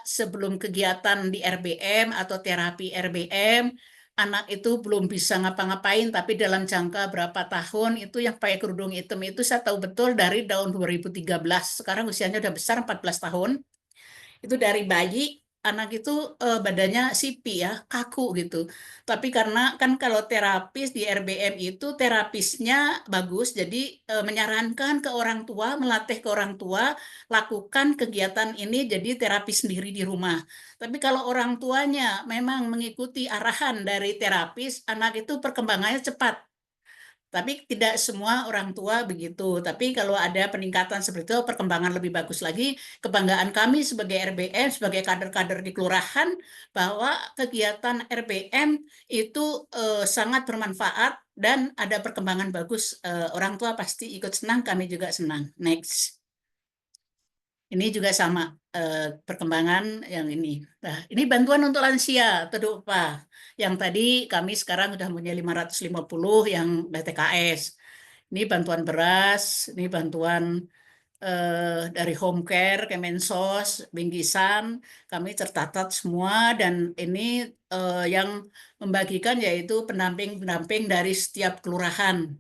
C: sebelum kegiatan di RBM atau terapi RBM, anak itu belum bisa ngapa-ngapain, tapi dalam jangka berapa tahun itu yang pakai kerudung hitam itu saya tahu betul dari tahun 2013, sekarang usianya udah besar 14 tahun, itu dari bayi anak itu badannya sipi ya, kaku gitu. Tapi karena kan kalau terapis di RBM itu terapisnya bagus, jadi menyarankan ke orang tua, melatih ke orang tua lakukan kegiatan ini jadi terapi sendiri di rumah. Tapi kalau orang tuanya memang mengikuti arahan dari terapis, anak itu perkembangannya cepat. Tapi tidak semua orang tua begitu. Tapi kalau ada peningkatan seperti itu, perkembangan lebih bagus lagi, kebanggaan kami sebagai RBM, sebagai kader-kader di kelurahan, bahwa kegiatan RBM itu sangat bermanfaat dan ada perkembangan bagus. Orang tua pasti ikut senang, kami juga senang. Next. Ini juga sama perkembangan yang ini. Nah, ini bantuan untuk lansia, Teduh Pak. Yang tadi kami sekarang sudah punya 550 yang BTKS. Ini bantuan beras, ini bantuan dari home care, Kemensos, Bingkisan, kami tercatat semua, dan ini yang membagikan yaitu pendamping-pendamping dari setiap kelurahan.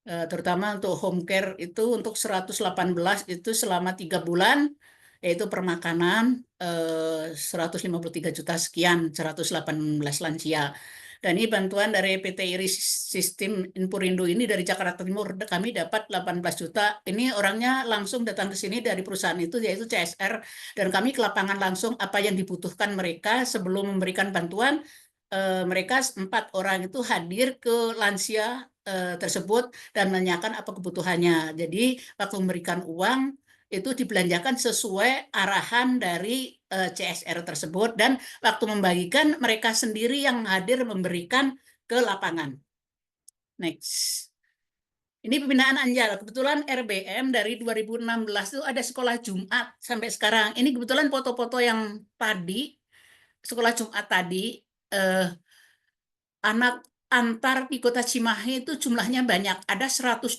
C: Terutama untuk home care itu untuk 118 itu selama 3 bulan, yaitu per makanan 153 juta sekian, 118 lansia. Dan ini bantuan dari PT Iris Sistem Inpurindo ini dari Jakarta Timur, kami dapat 18 juta. Ini orangnya langsung datang ke sini dari perusahaan itu, yaitu CSR, dan kami ke lapangan langsung apa yang dibutuhkan mereka sebelum memberikan bantuan. Mereka 4 orang itu hadir ke lansia tersebut dan menanyakan apa kebutuhannya. Jadi waktu memberikan uang itu dibelanjakan sesuai arahan dari CSR tersebut, dan waktu membagikan mereka sendiri yang hadir memberikan ke lapangan. Next. Ini pembinaan Anjal. Kebetulan RBM dari 2016 itu ada sekolah Jumat sampai sekarang. Ini kebetulan foto-foto yang tadi, sekolah Jumat tadi, anak antar di Kota Cimahi itu jumlahnya banyak, ada 125,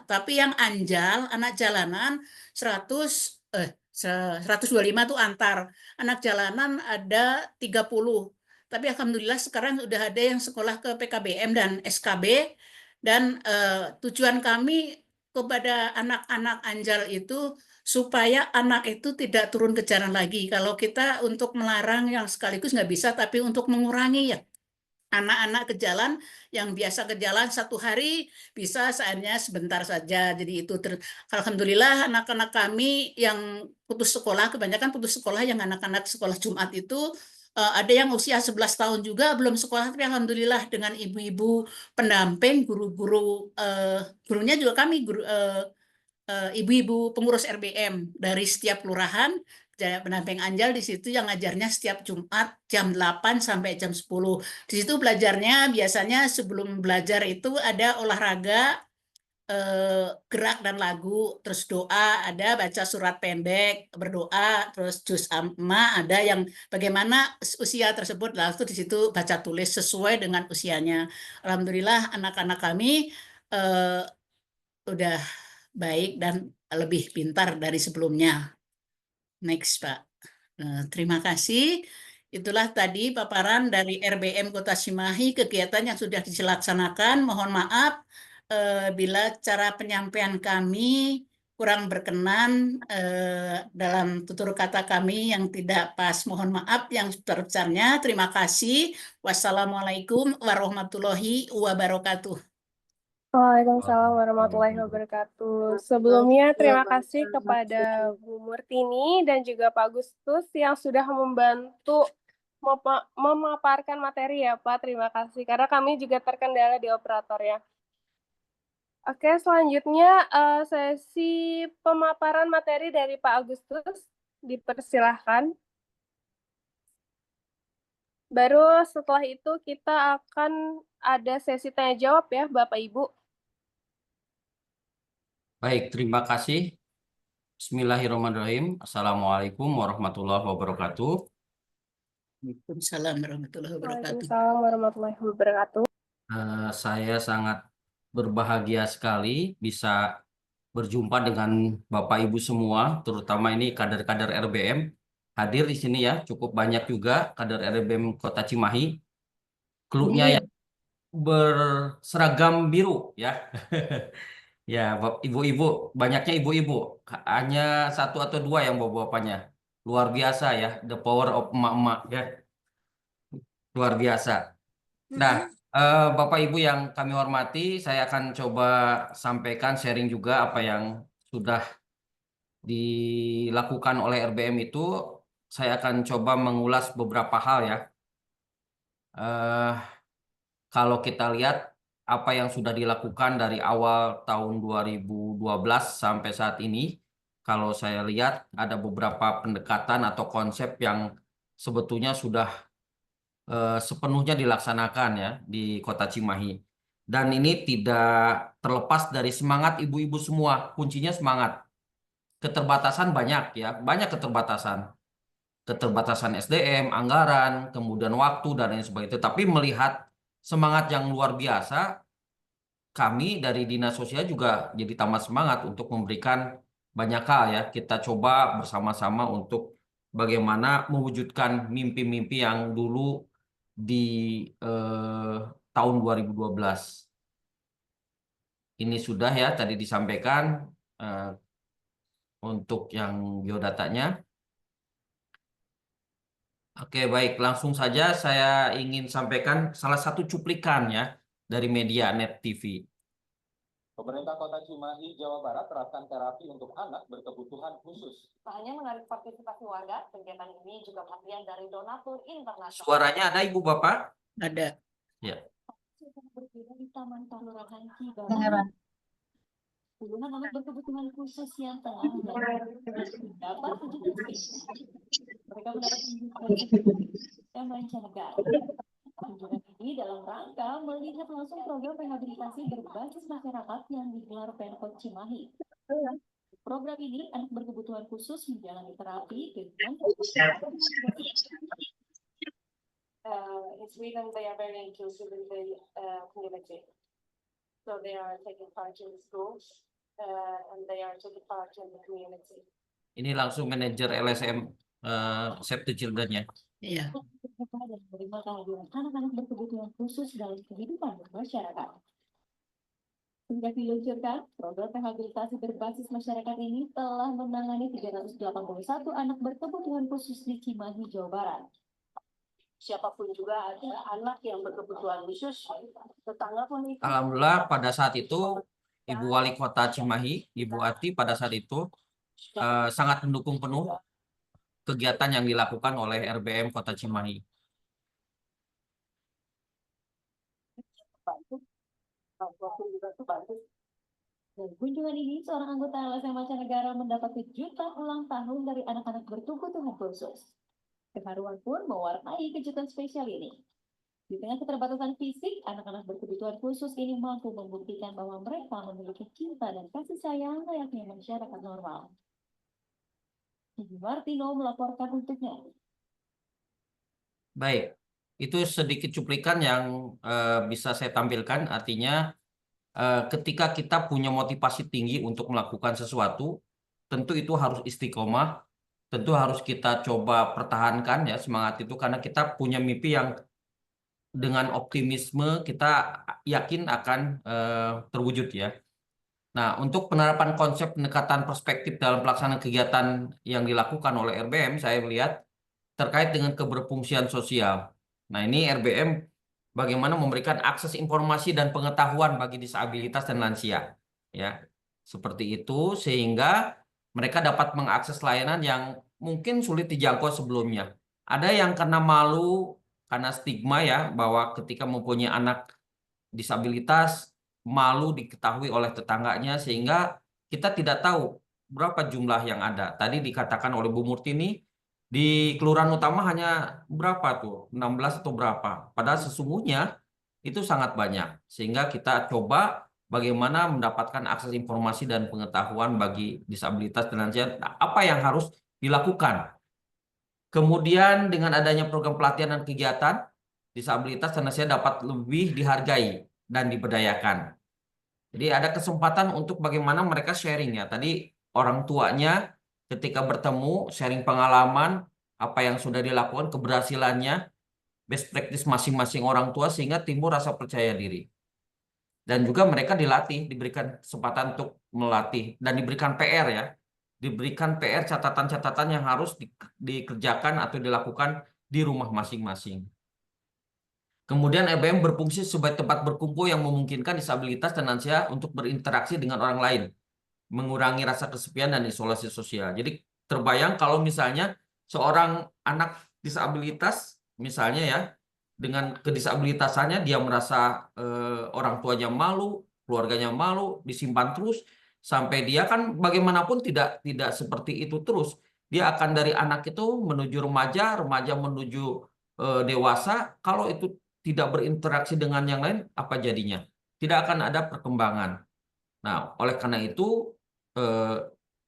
C: tapi yang anjal, anak jalanan 125 itu antar, anak jalanan ada 30. Tapi alhamdulillah sekarang sudah ada yang sekolah ke PKBM dan SKB, dan tujuan kami kepada anak-anak anjal itu supaya anak itu tidak turun ke jalan lagi. Kalau kita untuk melarang yang sekaligus nggak bisa, tapi untuk mengurangi ya, anak-anak ke jalan yang biasa ke jalan 1 hari bisa seandainya sebentar saja. Jadi itu alhamdulillah anak-anak kami yang putus sekolah, kebanyakan putus sekolah yang anak-anak sekolah Jumat itu ada yang usia 11 tahun juga belum sekolah, tapi alhamdulillah dengan ibu-ibu pendamping, guru-guru, gurunya juga kami guru, ibu-ibu pengurus RBM dari setiap kelurahan, pendamping Anjal di situ yang ngajarnya setiap Jumat jam 8 sampai jam 10. Di situ belajarnya biasanya sebelum belajar itu ada olahraga, gerak dan lagu, terus doa ada, baca surat pendek, berdoa, terus juz amma ada yang bagaimana usia tersebut, lalu di situ baca tulis sesuai dengan usianya. Alhamdulillah anak-anak kami udah baik dan lebih pintar dari sebelumnya. Next, Pak. Terima kasih. Itulah tadi paparan dari RBM Kota Cimahi, kegiatan yang sudah dilaksanakan. Mohon maaf bila cara penyampaian kami kurang berkenan dalam tutur kata kami yang tidak pas. Mohon maaf yang sebesar-besarnya. Terima kasih. Wassalamualaikum warahmatullahi wabarakatuh.
B: Waalaikumsalam warahmatullahi wabarakatuh. Sebelumnya terima kasih kepada Bu Murtini dan juga Pak Agustus yang sudah membantu memaparkan materi ya Pak. Terima kasih karena kami juga terkendala di operator ya. Oke, selanjutnya sesi pemaparan materi dari Pak Agustus. Dipersilahkan. Baru setelah itu kita akan ada sesi tanya jawab ya Bapak Ibu.
A: Baik, terima kasih. Bismillahirrahmanirrahim. Assalamualaikum warahmatullahi wabarakatuh.
C: Waalaikumsalam warahmatullahi wabarakatuh.
B: Waalaikumsalam warahmatullahi wabarakatuh.
A: Saya sangat berbahagia sekali bisa berjumpa dengan Bapak Ibu semua, terutama ini kader-kader RBM hadir di sini ya, cukup banyak juga kader RBM Kota Cimahi. Klubnya yang berseragam biru ya. Ya, ibu-ibu, banyaknya ibu-ibu. Hanya satu atau dua yang bawa-bapaknya. Luar biasa ya, the power of emak-emak ya. Luar biasa. Nah, Bapak Ibu yang kami hormati, saya akan coba sampaikan sharing juga apa yang sudah dilakukan oleh RBM itu. Saya akan coba mengulas beberapa hal ya. Kalau kita lihat apa yang sudah dilakukan dari awal tahun 2012 sampai saat ini, kalau saya lihat ada beberapa pendekatan atau konsep yang sebetulnya sudah sepenuhnya dilaksanakan ya di Kota Cimahi. Dan ini tidak terlepas dari semangat ibu-ibu semua. Kuncinya semangat. Keterbatasan banyak ya, banyak keterbatasan. Keterbatasan SDM, anggaran, kemudian waktu dan lain sebagainya. Tapi melihat semangat yang luar biasa, kami dari Dinas Sosial juga jadi tambah semangat untuk memberikan banyak hal ya. Kita coba bersama-sama untuk bagaimana mewujudkan mimpi-mimpi yang dulu di tahun 2012. Ini sudah ya tadi disampaikan untuk yang biodatanya. Oke, baik. Langsung saja saya ingin sampaikan salah satu cuplikan ya dari media Net TV.
E: Pemerintah Kota Cimahi, Jawa Barat terapkan terapi untuk anak berkebutuhan khusus.
F: Tak hanya menarik partisipasi warga, kegiatan ini juga perhatian dari donatur internasional.
A: Suaranya ada Ibu Bapak?
C: Ada.
A: Ya.
F: Berbeda di Taman Kelurahan Cibadak. Puluhan anak berkebutuhan khusus yang tengah dapat mereka mendapat yang mancanegara. Kunjungan ini dalam rangka melihat langsung program rehabilitasi berbasis masyarakat yang digelar Pemkot Cimahi. Program ini anak berkebutuhan khusus menjalani terapi dengan it's written they are very inclusive in the community. So they are taking part in schools and they are taking part in the community.
A: Ini langsung manajer LSM Save the Children ya.
C: Iya.
F: Dan menerima kehadiran anak-anak berkebutuhan khusus dalam kehidupan masyarakat. Sejak diluncurkan, program rehabilitasi berbasis masyarakat ini telah menangani 381 anak berkebutuhan khusus di Cimahi, Jawa Barat. Siapapun juga ada anak yang berkebutuhan khusus, tetangga pun itu.
A: Alhamdulillah pada saat itu Ibu Wali Kota Cimahi, Ibu Ati pada saat itu sangat mendukung penuh kegiatan yang dilakukan oleh RBM Kota Cimahi.
F: Dan kunjungan ini, seorang anggota LSM Mancanegara mendapat kejutan ulang tahun dari anak-anak berkebutuhan khusus. Keharuan pun mewarnai kejutan spesial ini. Di tengah keterbatasan fisik, anak-anak berkebutuhan khusus ini mampu membuktikan bahwa mereka memiliki cinta dan kasih sayang layaknya masyarakat normal. Ibu Martino melaporkan untuknya.
A: Baik, itu sedikit cuplikan yang bisa saya tampilkan. Artinya ketika kita punya motivasi tinggi untuk melakukan sesuatu, tentu itu harus istiqomah, tentu harus kita coba pertahankan ya semangat itu karena kita punya mimpi yang dengan optimisme kita yakin akan terwujud ya. Nah, untuk penerapan konsep pendekatan perspektif dalam pelaksanaan kegiatan yang dilakukan oleh RBM, saya melihat terkait dengan keberfungsian sosial. Nah, ini RBM bagaimana memberikan akses informasi dan pengetahuan bagi disabilitas dan lansia. Ya, seperti itu sehingga mereka dapat mengakses layanan yang mungkin sulit dijangkau sebelumnya. Ada yang karena malu, karena stigma ya, bahwa ketika mempunyai anak disabilitas malu diketahui oleh tetangganya sehingga kita tidak tahu berapa jumlah yang ada. Tadi dikatakan oleh Bu Murtini di Kelurahan Utama hanya berapa tuh? 16 atau berapa? Padahal sesungguhnya itu sangat banyak. Sehingga kita coba bagaimana mendapatkan akses informasi dan pengetahuan bagi disabilitas dan lansia apa yang harus dilakukan. Kemudian dengan adanya program pelatihan dan kegiatan, disabilitas dan lansia dapat lebih dihargai dan diberdayakan. Jadi ada kesempatan untuk bagaimana mereka sharing ya. Tadi orang tuanya ketika bertemu sharing pengalaman, apa yang sudah dilakukan, keberhasilannya, best practice masing-masing orang tua sehingga timbul rasa percaya diri. Dan juga mereka dilatih, diberikan kesempatan untuk melatih dan diberikan PR ya. Diberikan PR catatan-catatan yang harus dikerjakan atau dilakukan di rumah masing-masing. Kemudian RBM berfungsi sebagai tempat berkumpul yang memungkinkan disabilitas dan lansia untuk berinteraksi dengan orang lain, mengurangi rasa kesepian dan isolasi sosial. Jadi terbayang kalau misalnya seorang anak disabilitas, misalnya ya, dengan kedisabilitasannya dia merasa orang tuanya malu, keluarganya malu, disimpan terus, sampai dia kan bagaimanapun tidak seperti itu terus. Dia akan dari anak itu menuju remaja, remaja menuju dewasa. Kalau itu tidak berinteraksi dengan yang lain, apa jadinya? Tidak akan ada perkembangan. Nah, oleh karena itu,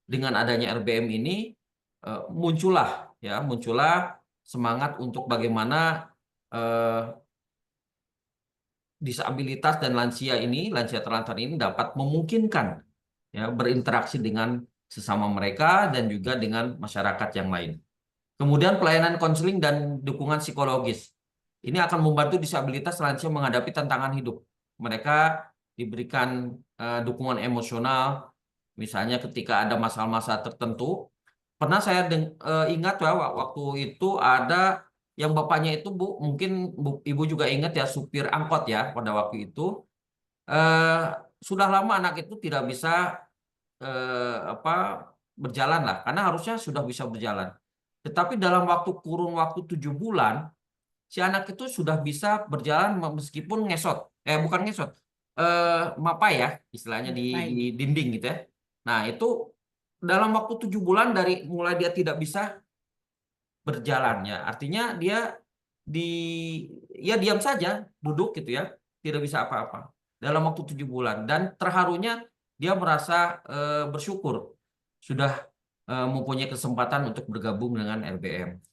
A: dengan adanya RBM ini muncullah semangat untuk bagaimana disabilitas dan lansia terlantar ini dapat memungkinkan ya berinteraksi dengan sesama mereka dan juga dengan masyarakat yang lain. Kemudian pelayanan konseling dan dukungan psikologis. Ini akan membantu disabilitas lansia menghadapi tantangan hidup. Mereka diberikan dukungan emosional, misalnya ketika ada masalah-masalah tertentu. Pernah saya ingat ya waktu itu ada yang bapaknya itu mungkin Ibu juga ingat ya, supir angkot ya pada waktu itu. Sudah lama anak itu tidak bisa berjalan lah, karena harusnya sudah bisa berjalan. Tetapi dalam kurun waktu 7 bulan, si anak itu sudah bisa berjalan meskipun bukan ngesot, mapai ya, istilahnya di dinding gitu ya. Nah itu dalam waktu 7 bulan dari mulai dia tidak bisa berjalan ya, artinya dia diam saja, duduk gitu ya, tidak bisa apa-apa dalam waktu 7 bulan. Dan terharunya dia merasa bersyukur sudah mempunyai kesempatan untuk bergabung dengan RBM.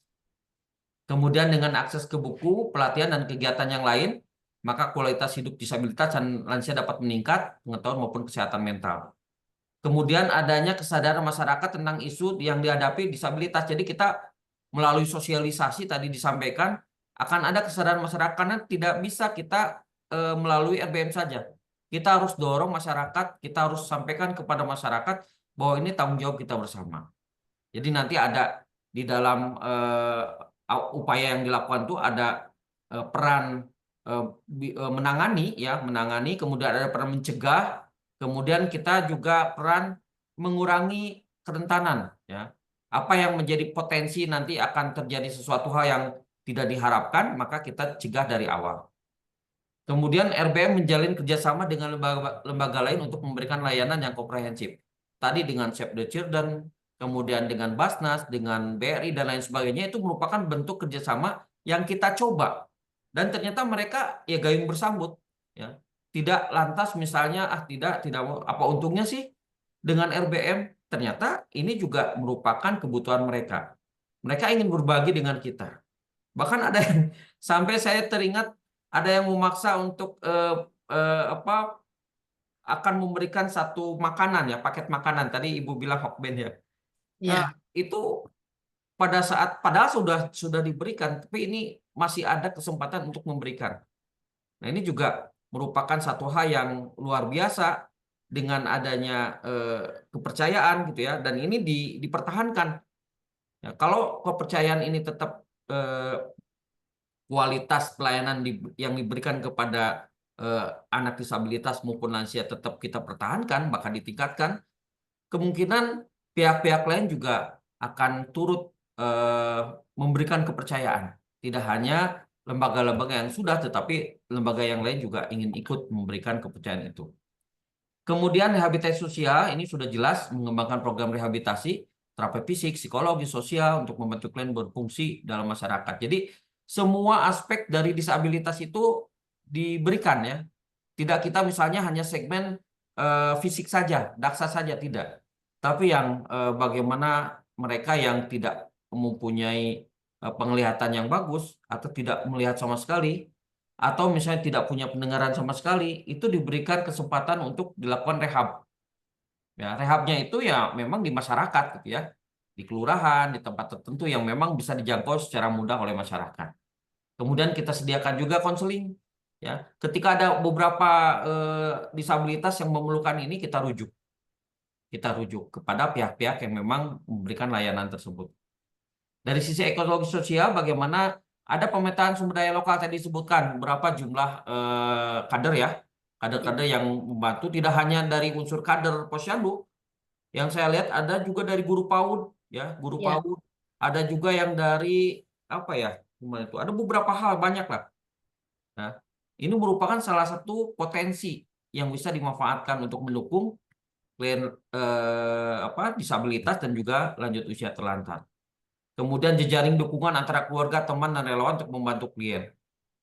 A: Kemudian dengan akses ke buku, pelatihan, dan kegiatan yang lain, maka kualitas hidup disabilitas dan lansia dapat meningkat, pengetahuan maupun kesehatan mental. Kemudian adanya kesadaran masyarakat tentang isu yang dihadapi disabilitas. Jadi kita melalui sosialisasi tadi disampaikan, akan ada kesadaran masyarakat karena tidak bisa kita melalui RBM saja. Kita harus dorong masyarakat, kita harus sampaikan kepada masyarakat bahwa ini tanggung jawab kita bersama. Jadi nanti ada di dalam upaya yang dilakukan itu ada peran menangani, kemudian ada peran mencegah, kemudian kita juga peran mengurangi kerentanan ya. Apa yang menjadi potensi nanti akan terjadi sesuatu hal yang tidak diharapkan, maka kita cegah dari awal. Kemudian RBM menjalin kerjasama dengan lembaga lain untuk memberikan layanan yang komprehensif. Tadi dengan Save the Children, kemudian dengan Basnas, dengan BRI, dan lain sebagainya, itu merupakan bentuk kerjasama yang kita coba Dan ternyata mereka ya gayung bersambut, ya. Tidak lantas misalnya tidak mau, apa untungnya sih dengan RBM? Ternyata ini juga merupakan kebutuhan mereka. Mereka ingin berbagi dengan kita. Bahkan ada yang sampai saya teringat ada yang memaksa untuk apa akan memberikan satu makanan ya, paket makanan. Tadi Ibu bilang Hokben ya.
C: Ya,
A: Itu pada saat padahal sudah diberikan, tapi ini masih ada kesempatan untuk memberikan. Nah, ini juga merupakan satu hal yang luar biasa dengan adanya kepercayaan gitu ya, dan ini dipertahankan. Ya, kalau kepercayaan ini tetap kualitas pelayanan yang diberikan kepada anak disabilitas maupun lansia tetap kita pertahankan, bahkan ditingkatkan, kemungkinan pihak-pihak lain juga akan turut memberikan kepercayaan. Tidak hanya lembaga-lembaga yang sudah, tetapi lembaga yang lain juga ingin ikut memberikan kepercayaan itu. Kemudian rehabilitasi sosial ini sudah jelas mengembangkan program rehabilitasi, terapi fisik, psikologi, sosial untuk membantu klien berfungsi dalam masyarakat. Jadi semua aspek dari disabilitas itu diberikan ya. Tidak kita misalnya hanya segmen fisik saja, daksa saja, tidak. Tapi yang bagaimana mereka yang tidak mempunyai penglihatan yang bagus atau tidak melihat sama sekali, atau misalnya tidak punya pendengaran sama sekali, itu diberikan kesempatan untuk dilakukan rehab. Ya, rehabnya itu ya memang di masyarakat gitu ya, di kelurahan, di tempat tertentu yang memang bisa dijangkau secara mudah oleh masyarakat. Kemudian kita sediakan juga konseling. Ya, ketika ada beberapa disabilitas yang memerlukan ini, kita rujuk kepada pihak-pihak yang memang memberikan layanan tersebut. Dari sisi ekonomi sosial, bagaimana ada pemetaan sumber daya lokal tadi disebutkan berapa jumlah kader ya, kader-kader yang membantu, tidak hanya dari unsur kader posyandu, yang saya lihat ada juga dari guru PAUD ya, guru
D: Ya.
A: PAUD, ada juga yang dari apa ya, gimana itu, ada beberapa hal banyak lah. Nah, ini merupakan salah satu potensi yang bisa dimanfaatkan untuk mendukung klien disabilitas dan juga lanjut usia terlantar. Kemudian jejaring dukungan antara keluarga, teman, dan relawan untuk membantu klien.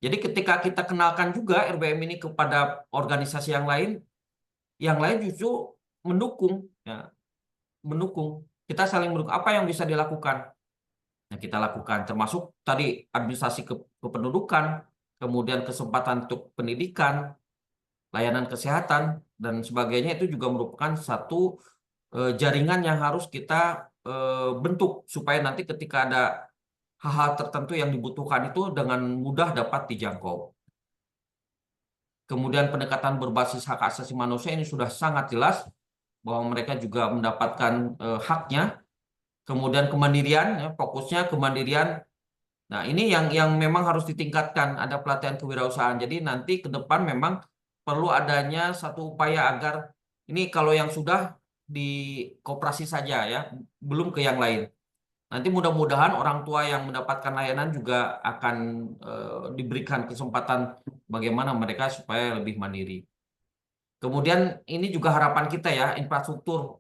A: Jadi ketika kita kenalkan juga RBM ini kepada organisasi yang lain justru mendukung, ya, mendukung. Kita saling mendukung. Apa yang bisa dilakukan? Nah, kita lakukan, termasuk tadi administrasi kependudukan, kemudian kesempatan untuk pendidikan, layanan kesehatan, dan sebagainya, itu juga merupakan satu jaringan yang harus kita bentuk supaya nanti ketika ada hal-hal tertentu yang dibutuhkan itu dengan mudah dapat dijangkau. Kemudian pendekatan berbasis hak asasi manusia ini sudah sangat jelas bahwa mereka juga mendapatkan haknya. Kemudian kemandirian, ya, fokusnya kemandirian. Nah, ini yang memang harus ditingkatkan, ada pelatihan kewirausahaan. Jadi nanti ke depan memang perlu adanya satu upaya agar ini kalau yang sudah di koperasi saja ya, belum ke yang lain. Nanti mudah-mudahan orang tua yang mendapatkan layanan juga akan diberikan kesempatan bagaimana mereka supaya lebih mandiri. Kemudian ini juga harapan kita ya, infrastruktur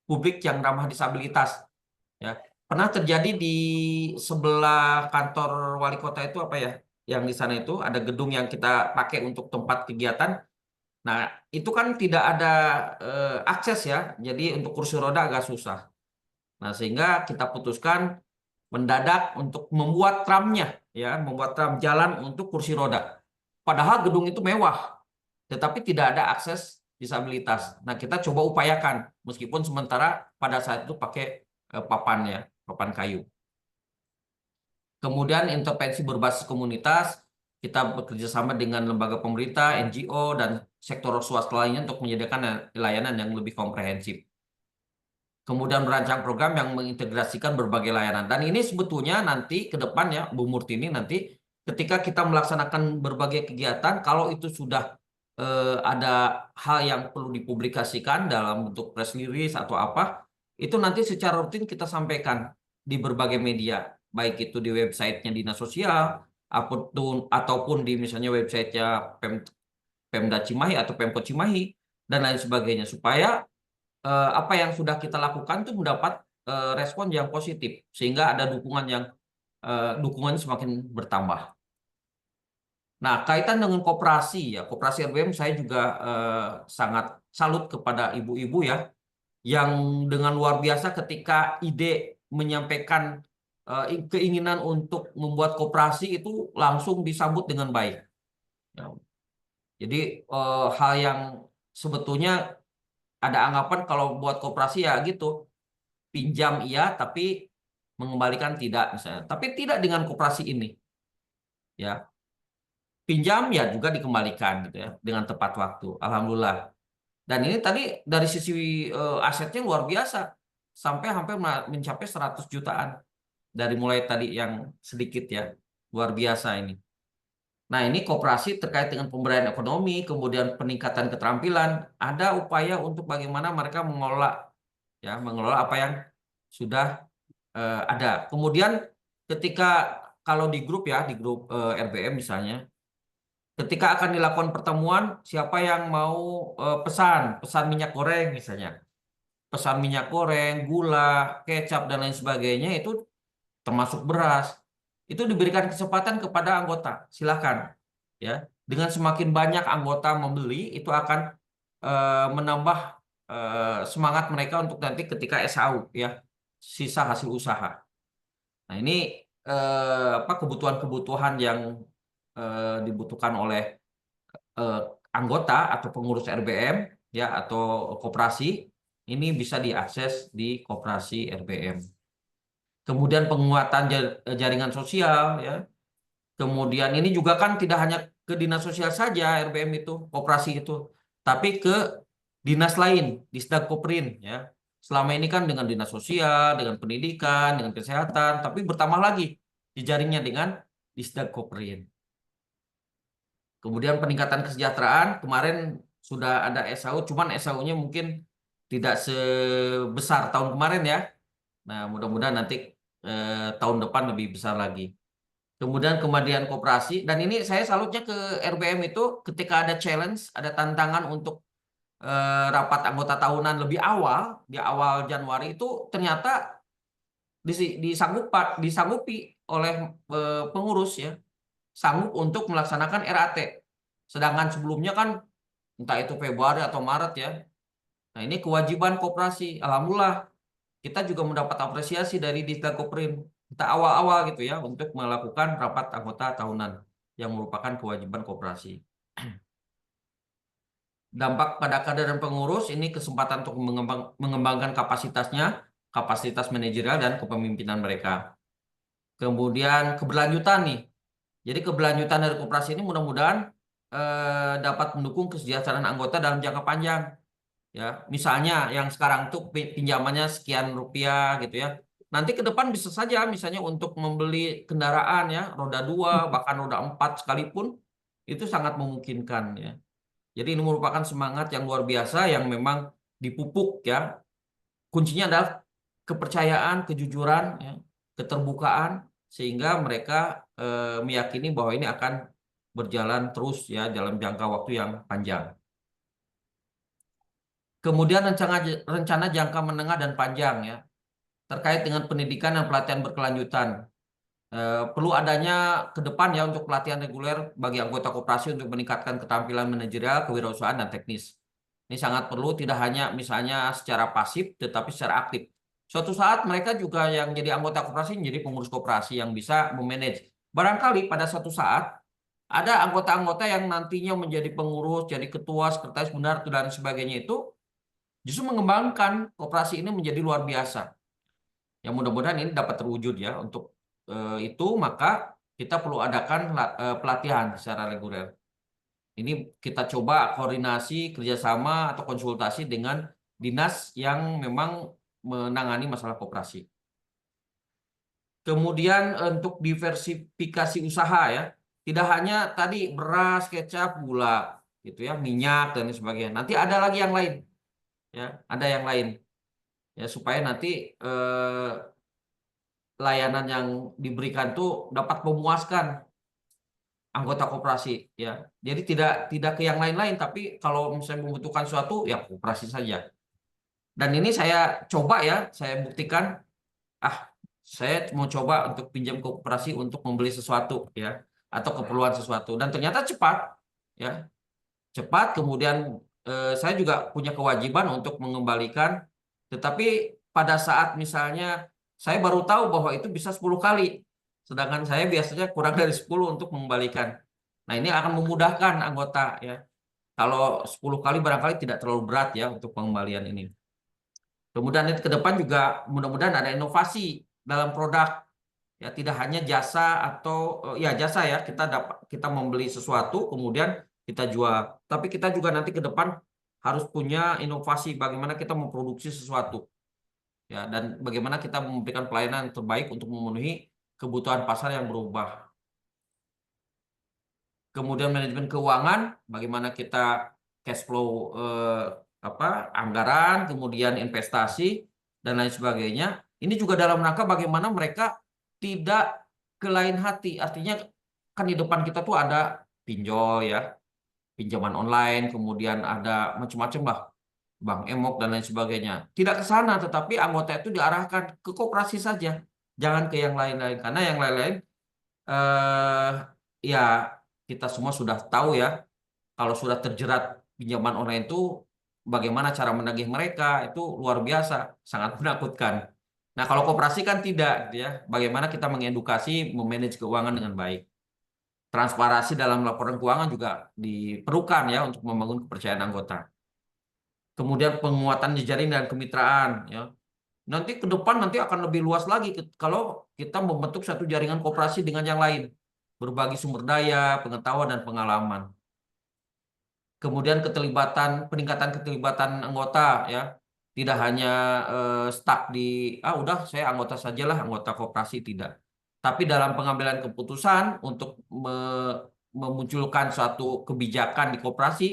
A: publik yang ramah disabilitas. Ya, pernah terjadi di sebelah kantor wali kota itu apa ya? Yang di sana itu ada gedung yang kita pakai untuk tempat kegiatan. Nah, itu kan tidak ada akses ya. Jadi untuk kursi roda agak susah. Nah, sehingga kita putuskan mendadak untuk membuat tramnya, ya, membuat tram jalan untuk kursi roda. Padahal gedung itu mewah, tetapi tidak ada akses disabilitas. Nah, kita coba upayakan, meskipun sementara pada saat itu pakai papan ya, papan kayu. Kemudian intervensi berbasis komunitas, kita bekerja sama dengan lembaga pemerintah, NGO, dan sektor swasta lainnya untuk menyediakan layanan yang lebih komprehensif. Kemudian merancang program yang mengintegrasikan berbagai layanan. Dan ini sebetulnya nanti ke depan ya, Bu Murtini, nanti ketika kita melaksanakan berbagai kegiatan, kalau itu sudah ada hal yang perlu dipublikasikan dalam bentuk press release atau apa, itu nanti secara rutin kita sampaikan di berbagai media, baik itu di websitenya Dinas Sosial, ataupun di misalnya websitenya Pemda Cimahi atau Pemkot Cimahi, dan lain sebagainya, supaya apa yang sudah kita lakukan itu mendapat respon yang positif, sehingga ada dukungan semakin bertambah. Nah, kaitan dengan koperasi ya, koperasi RBM saya juga sangat salut kepada ibu-ibu ya, yang dengan luar biasa ketika ide menyampaikan keinginan untuk membuat koperasi itu langsung disambut dengan baik. Ya. Jadi hal yang sebetulnya ada anggapan kalau buat koperasi ya gitu, pinjam iya tapi mengembalikan tidak misalnya. Tapi tidak dengan koperasi ini. Ya, pinjam ya juga dikembalikan gitu ya dengan tepat waktu. Alhamdulillah. Dan ini tadi dari sisi asetnya luar biasa sampai hampir mencapai 100 jutaan dari mulai tadi yang sedikit ya. Luar biasa ini. Nah, ini koperasi terkait dengan pemberdayaan ekonomi, kemudian peningkatan keterampilan, ada upaya untuk bagaimana mereka mengelola apa yang sudah ada. Kemudian ketika kalau di grup ya, di grup RBM misalnya, ketika akan dilakukan pertemuan, siapa yang mau pesan minyak goreng misalnya, pesan minyak goreng, gula, kecap dan lain sebagainya itu termasuk beras, itu diberikan kesempatan kepada anggota. Silakan, ya. Dengan semakin banyak anggota membeli, itu akan menambah semangat mereka untuk nanti ketika SAU, ya, sisa hasil usaha. Nah, ini kebutuhan-kebutuhan yang dibutuhkan oleh anggota atau pengurus RBM ya atau koperasi ini bisa diakses di koperasi RBM. Kemudian penguatan jaringan sosial ya. Kemudian ini juga kan tidak hanya ke dinas sosial saja RBM itu, koperasi itu, tapi ke dinas lain, Disdagkoprin ya. Selama ini kan dengan dinas sosial, dengan pendidikan, dengan kesehatan, tapi bertambah lagi jejaringnya dengan Disdagkoprin. Kemudian peningkatan kesejahteraan, kemarin sudah ada SAU, cuman SAU-nya mungkin tidak sebesar tahun kemarin ya. Nah, mudah-mudahan nanti tahun depan lebih besar lagi. Kemudian kemandirian koperasi, dan ini saya salutnya ke RBM itu ketika ada challenge, ada tantangan untuk rapat anggota tahunan lebih awal, di awal Januari itu ternyata disanggupi oleh pengurus ya, sanggup untuk melaksanakan RAT. Sedangkan sebelumnya kan entah itu Februari atau Maret ya. Nah, ini kewajiban koperasi. Alhamdulillah kita juga mendapat apresiasi dari Disdagkoprin. Kita awal-awal gitu ya untuk melakukan rapat anggota tahunan yang merupakan kewajiban koperasi. Dampak pada kader dan pengurus ini kesempatan untuk mengembangkan kapasitasnya, kapasitas manajerial dan kepemimpinan mereka. Kemudian keberlanjutan nih. Jadi keberlanjutan dari koperasi ini mudah-mudahan dapat mendukung kesejahteraan anggota dalam jangka panjang. Ya, misalnya yang sekarang tuh pinjamannya sekian rupiah gitu ya. Nanti ke depan bisa saja misalnya untuk membeli kendaraan ya, roda 2 bahkan roda 4 sekalipun itu sangat memungkinkan ya. Jadi ini merupakan semangat yang luar biasa yang memang dipupuk ya. Kuncinya adalah kepercayaan, kejujuran ya, keterbukaan sehingga mereka meyakini bahwa ini akan berjalan terus ya dalam jangka waktu yang panjang. Kemudian rencana jangka menengah dan panjang ya terkait dengan pendidikan dan pelatihan berkelanjutan. Perlu adanya ke depan ya untuk pelatihan reguler bagi anggota koperasi untuk meningkatkan keterampilan manajerial, kewirausahaan dan teknis. Ini sangat perlu tidak hanya misalnya secara pasif tetapi secara aktif. Suatu saat mereka juga yang jadi anggota koperasi menjadi pengurus koperasi yang bisa memanage. Barangkali pada suatu saat ada anggota-anggota yang nantinya menjadi pengurus, jadi ketua, sekretaris benar dan sebagainya itu justru mengembangkan koperasi ini menjadi luar biasa. Yang mudah-mudahan ini dapat terwujud ya. Untuk itu maka kita perlu adakan pelatihan secara reguler. Ini kita coba koordinasi, kerjasama atau konsultasi dengan dinas yang memang menangani masalah koperasi. Kemudian untuk diversifikasi usaha ya. Tidak hanya tadi beras, kecap, gula, gitu ya, minyak dan sebagainya. Nanti ada lagi yang lain. Ya, ada yang lain. Ya, supaya nanti layanan yang diberikan tuh dapat memuaskan anggota koperasi ya. Jadi tidak ke yang lain-lain, tapi kalau misalnya membutuhkan sesuatu ya koperasi saja. Dan ini saya coba ya, saya buktikan saya mau coba untuk pinjam ke koperasi untuk membeli sesuatu ya. atau keperluan sesuatu. Dan ternyata cepat, ya, cepat. Kemudian saya juga punya kewajiban untuk mengembalikan, tetapi pada saat misalnya saya baru tahu bahwa itu bisa 10 kali, sedangkan saya biasanya kurang dari 10 untuk mengembalikan. Nah, ini akan memudahkan anggota, ya. Kalau 10 kali barangkali tidak terlalu berat ya untuk pengembalian ini. Kemudian ke depan juga mudah-mudahan ada inovasi dalam produk, ya, tidak hanya jasa atau ya jasa, ya, kita membeli sesuatu kemudian kita jual, tapi kita juga nanti ke depan harus punya inovasi bagaimana kita memproduksi sesuatu, ya, dan bagaimana kita memberikan pelayanan yang terbaik untuk memenuhi kebutuhan pasar yang berubah. Kemudian manajemen keuangan, bagaimana kita cash flow anggaran, kemudian investasi dan lain sebagainya. Ini juga dalam rangka bagaimana mereka tidak ke lain hati. Artinya kan di depan kita tuh ada pinjol, ya, pinjaman online, kemudian ada macam-macam lah, Bank Emok dan lain sebagainya. Tidak ke sana, tetapi anggota itu diarahkan ke koperasi saja, jangan ke yang lain-lain, karena yang lain-lain ya kita semua sudah tahu, ya, kalau sudah terjerat pinjaman online itu bagaimana cara menagih mereka itu luar biasa, sangat menakutkan. Nah, kalau koperasi kan tidak, ya. Bagaimana kita mengedukasi, memanage keuangan dengan baik. Transparansi dalam laporan keuangan juga diperlukan, ya, untuk membangun kepercayaan anggota. Kemudian penguatan jejaring dan kemitraan, ya. Nanti ke depan nanti akan lebih luas lagi kalau kita membentuk satu jaringan koperasi dengan yang lain, berbagi sumber daya, pengetahuan dan pengalaman. Kemudian peningkatan keterlibatan anggota, ya. Tidak hanya stuck di udah saya anggota sajalah, anggota koperasi, tidak. Tapi dalam pengambilan keputusan untuk memunculkan suatu kebijakan di koperasi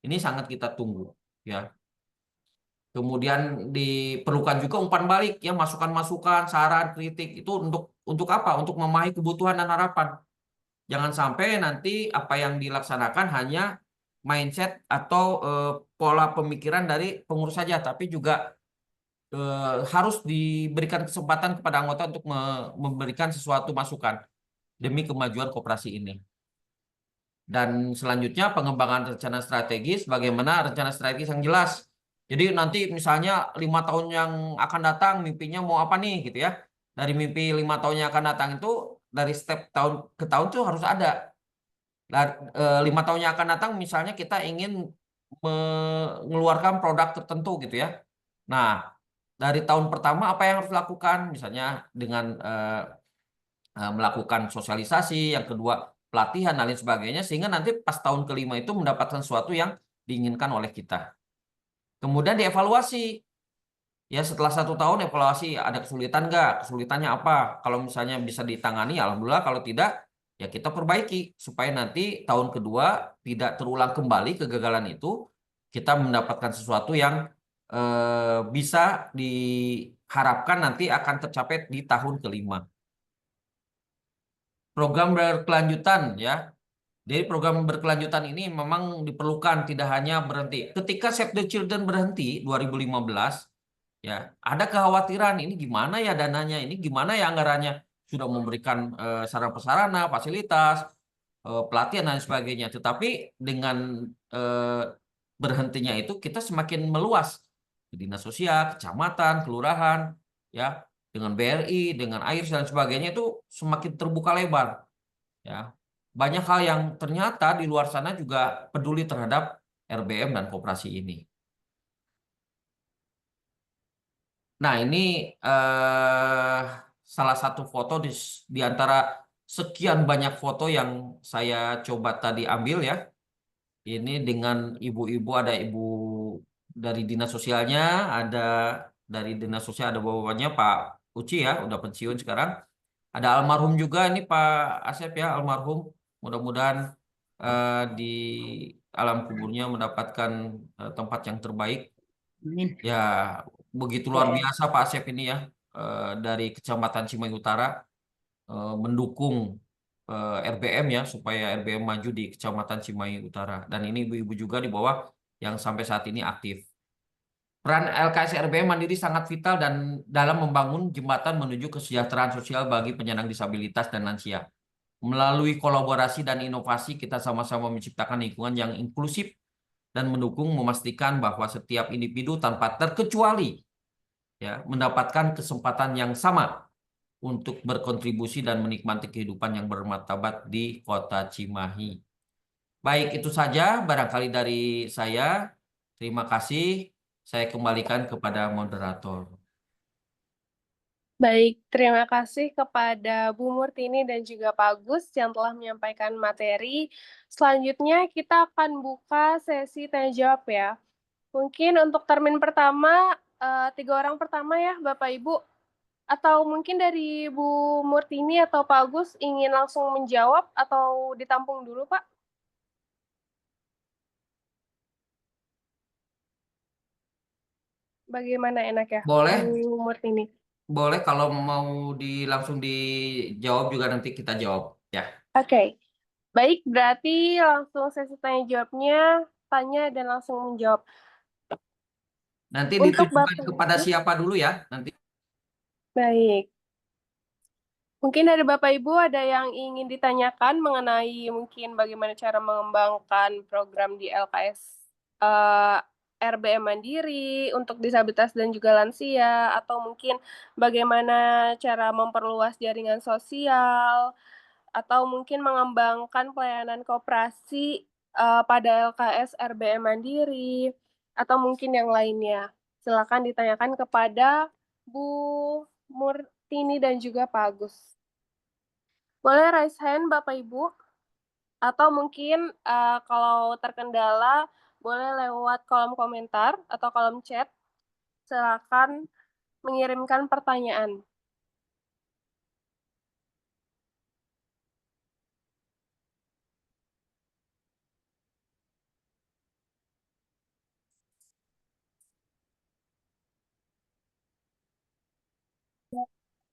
A: ini sangat kita tunggu, ya. Kemudian diperlukan juga umpan balik, ya, masukan-masukan, saran, kritik itu untuk apa? Untuk memahami kebutuhan dan harapan. Jangan sampai nanti apa yang dilaksanakan hanya mindset atau pola pemikiran dari pengurus saja, tapi juga harus diberikan kesempatan kepada anggota untuk memberikan sesuatu masukan demi kemajuan koperasi ini. Dan selanjutnya pengembangan rencana strategis, bagaimana rencana strategis yang jelas. Jadi nanti misalnya 5 tahun yang akan datang mimpinya mau apa nih, gitu, ya. Dari mimpi 5 tahun yang akan datang itu dari step tahun ke tahun itu harus ada. 5 tahun yang akan datang misalnya kita ingin mengeluarkan produk tertentu, gitu, ya. Nah, dari tahun pertama apa yang harus dilakukan? Misalnya dengan melakukan sosialisasi, yang kedua pelatihan dan lain sebagainya, sehingga nanti pas tahun kelima itu mendapatkan sesuatu yang diinginkan oleh kita. Kemudian dievaluasi, ya, setelah 1 tahun evaluasi, ada kesulitan nggak? Kesulitannya apa? Kalau misalnya bisa ditangani, alhamdulillah. Kalau tidak, ya kita perbaiki supaya nanti tahun kedua tidak terulang kembali kegagalan itu. Kita mendapatkan sesuatu yang bisa diharapkan nanti akan tercapai di tahun kelima. Program berkelanjutan, ya. Jadi program berkelanjutan ini memang diperlukan, tidak hanya berhenti. Ketika Save the Children berhenti 2015, ya, ada kekhawatiran ini gimana ya dananya, ini gimana ya anggarannya, sudah memberikan sarana prasarana, fasilitas, pelatihan dan sebagainya. Tetapi dengan berhentinya itu kita semakin meluas ke dinas sosial, kecamatan, kelurahan, ya, dengan BRI, dengan AIR dan sebagainya itu semakin terbuka lebar, ya. Banyak hal yang ternyata di luar sana juga peduli terhadap RBM dan koperasi ini. Nah, ini salah satu foto di antara sekian banyak foto yang saya coba tadi ambil, ya. Ini dengan ibu-ibu, ada ibu dari dinas sosialnya, ada dari dinas sosial, ada bapaknya Pak Uci, ya, udah pensiun sekarang. Ada almarhum juga, ini Pak Asep, ya, almarhum. Mudah-mudahan di alam kuburnya mendapatkan tempat yang terbaik.
C: Amin.
A: Ya, begitu luar biasa Pak Asep ini, ya, dari Kecamatan Cimahi Utara mendukung RBM, ya, supaya RBM maju di Kecamatan Cimahi Utara. Dan ini ibu-ibu juga di bawah yang sampai saat ini aktif. Peran LKS RBM Mandiri sangat vital dan dalam membangun jembatan menuju kesejahteraan sosial bagi penyandang disabilitas dan lansia. Melalui kolaborasi dan inovasi, kita sama-sama menciptakan lingkungan yang inklusif dan mendukung, memastikan bahwa setiap individu tanpa terkecuali ya mendapatkan kesempatan yang sama untuk berkontribusi dan menikmati kehidupan yang bermartabat di Kota Cimahi. Baik, itu saja barangkali dari saya. Terima kasih. Saya kembalikan kepada moderator.
B: Baik, terima kasih kepada Bu Murtini dan juga Pak Agus yang telah menyampaikan materi. Selanjutnya kita akan buka sesi tanya jawab ya. Mungkin untuk termin pertama, 3 orang pertama ya Bapak Ibu. Atau mungkin dari Bu Murtini atau Pak Agus ingin langsung menjawab atau ditampung dulu Pak? Bagaimana enak ya
A: Boleh,
B: Bu Murtini?
A: boleh kalau mau langsung dijawab juga nanti kita jawab ya.
B: Oke, baik berarti langsung sesi tanya jawabnya, tanya dan langsung menjawab.
A: Nanti
B: Untuk
A: ditujukan
B: Bapak,
A: kepada siapa dulu ya? Nanti.
B: baik. Mungkin dari Bapak Ibu ada yang ingin ditanyakan mengenai mungkin bagaimana cara mengembangkan program di LKS RBM Mandiri untuk disabilitas dan juga lansia, atau mungkin bagaimana cara memperluas jaringan sosial, atau mungkin mengembangkan pelayanan koperasi pada LKS RBM Mandiri, atau mungkin yang lainnya. Silakan ditanyakan kepada Bu Murtini dan juga Pak Agus. Boleh raise hand Bapak Ibu, atau mungkin kalau terkendala boleh lewat kolom komentar atau kolom chat. Silakan mengirimkan pertanyaan.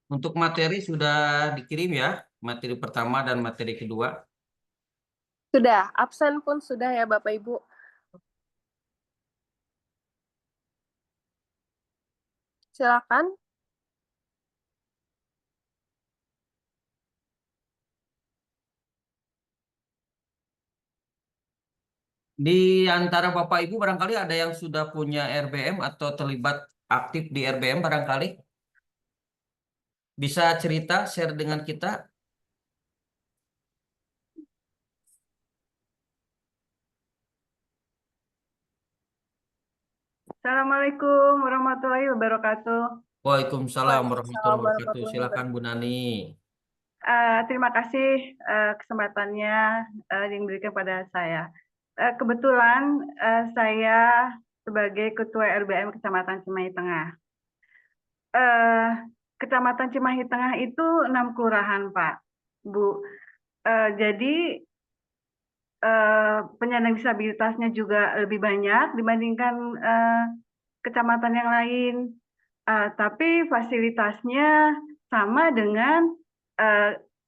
A: Untuk materi sudah dikirim ya, materi pertama dan materi kedua.
B: Sudah, absen pun sudah ya Bapak Ibu. Silakan.
A: Di antara Bapak Ibu barangkali ada yang sudah punya RBM atau terlibat aktif di RBM barangkali. Bisa cerita, share dengan kita.
G: Assalamualaikum warahmatullahi wabarakatuh.
A: Waalaikumsalam warahmatullahi wabarakatuh.
B: Warahmatullahi
A: Silakan Bu Nani.
G: Terima kasih kesempatannya yang diberikan pada saya. Kebetulan saya sebagai Ketua RBM Kecamatan Cimahi Tengah. Kecamatan Cimahi Tengah itu 6 kelurahan, Pak, Bu. Jadi penyandang disabilitasnya juga lebih banyak dibandingkan kecamatan yang lain. Tapi fasilitasnya sama dengan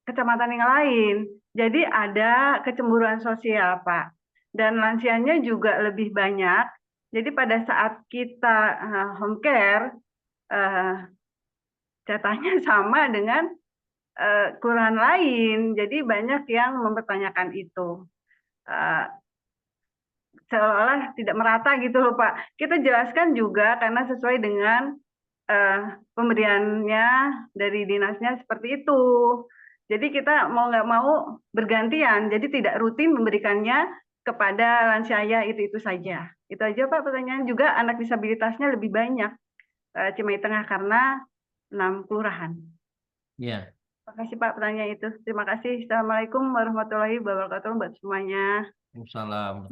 G: kecamatan yang lain. Jadi ada kecemburuan sosial, Pak. Dan lansianya juga lebih banyak. Jadi pada saat kita home care, jatahnya sama dengan kelurahan lain. Jadi banyak yang mempertanyakan itu. Seolah-olah tidak merata gitu loh, Pak. Kita jelaskan juga karena sesuai dengan pemberiannya dari dinasnya seperti itu. Jadi kita mau nggak mau bergantian, jadi tidak rutin memberikannya kepada lansia itu saja. Itu aja Pak pertanyaan. Juga anak disabilitasnya lebih banyak Cimahi Tengah karena 6 kelurahan.
A: Ya.
G: Terima kasih Pak pertanyaan itu. Terima kasih. Assalamualaikum warahmatullahi wabarakatuh buat semuanya.
A: Waalaikumsalam.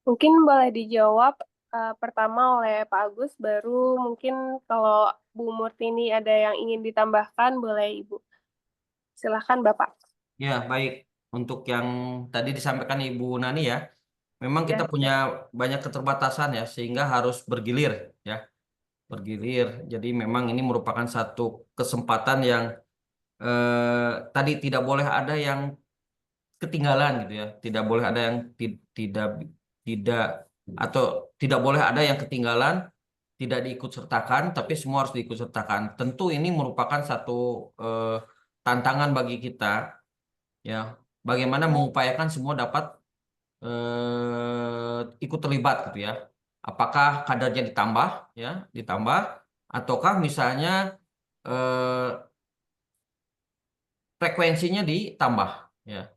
B: Mungkin boleh dijawab pertama oleh Pak Agus, baru mungkin kalau Bu Murtini ada yang ingin ditambahkan, boleh Ibu. Silahkan Bapak.
A: Ya, baik. Untuk yang tadi disampaikan Ibu Nani ya, memang kita punya banyak keterbatasan ya, sehingga harus bergilir ya. Bergilir. Jadi memang ini merupakan satu kesempatan yang tadi tidak boleh ada yang ketinggalan gitu ya. Tidak boleh ada yang tidak boleh ada yang ketinggalan, tidak diikut sertakan, tapi semua harus diikut sertakan. Tentu ini merupakan satu tantangan bagi kita ya, bagaimana mengupayakan semua dapat ikut terlibat gitu ya. Apakah kadernya ditambah, ataukah misalnya frekuensinya ditambah ya.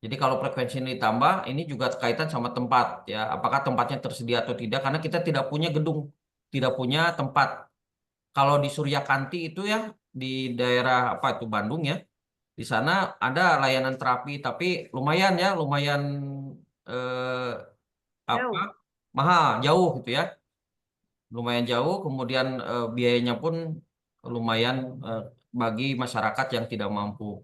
A: Jadi kalau frekuensinya ditambah, ini juga kaitan sama tempat ya. Apakah tempatnya tersedia atau tidak? Karena kita tidak punya gedung, tidak punya tempat. Kalau di Suryakanti itu ya, di daerah apa itu Bandung ya, di sana ada layanan terapi, tapi lumayan ya, lumayan apa
G: Jauh.
A: mahal, jauh gitu ya, lumayan jauh. Kemudian biayanya pun lumayan bagi masyarakat yang tidak mampu.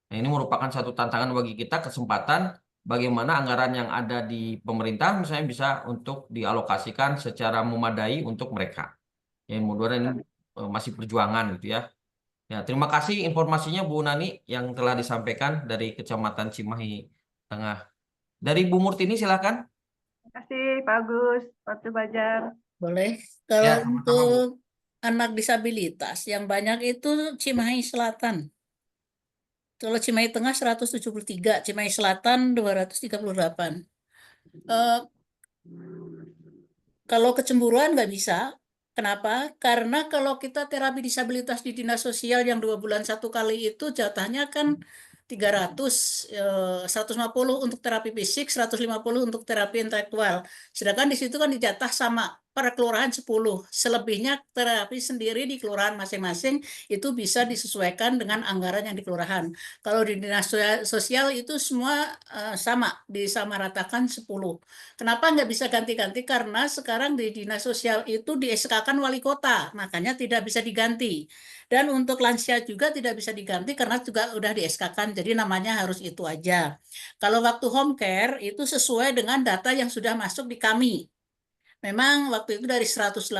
A: Nah, ini merupakan satu tantangan bagi kita, kesempatan bagaimana anggaran yang ada di pemerintah misalnya bisa untuk dialokasikan secara memadai untuk mereka. Ya, mudah-mudahan ini masih perjuangan gitu ya. Ya, terima kasih informasinya Bu Nani yang telah disampaikan dari Kecamatan Cimahi Tengah. Dari Bu Murtini silakan.
G: Terima kasih Pak Agus, Pak Bajar.
C: Boleh.
A: Ya,
C: Kalau
A: sama-sama, Bu.
C: untuk anak disabilitas yang banyak itu Cimahi Selatan. Kalau Cimahi Tengah 173, Cimahi Selatan 238. Kalau kecemburuan nggak bisa. Kenapa? Karena kalau kita terapi disabilitas di Dinas Sosial yang 2 bulan 1 kali itu jatahnya kan 300, 150 untuk terapi fisik, 150 untuk terapi intelektual. Sedangkan di situ kan dijatah sama per kelurahan 10. Selebihnya terapi sendiri di kelurahan masing-masing itu bisa disesuaikan dengan anggaran yang di kelurahan. Kalau di Dinas Sosial itu semua sama, disamaratakan 10. Kenapa nggak bisa ganti-ganti? Karena sekarang di Dinas Sosial itu di SK-kan wali kota, makanya tidak bisa diganti. Dan untuk lansia juga tidak bisa diganti karena juga udah di SK-kan, jadi namanya harus itu aja. Kalau waktu home care itu sesuai dengan data yang sudah masuk di kami. Memang waktu itu dari 118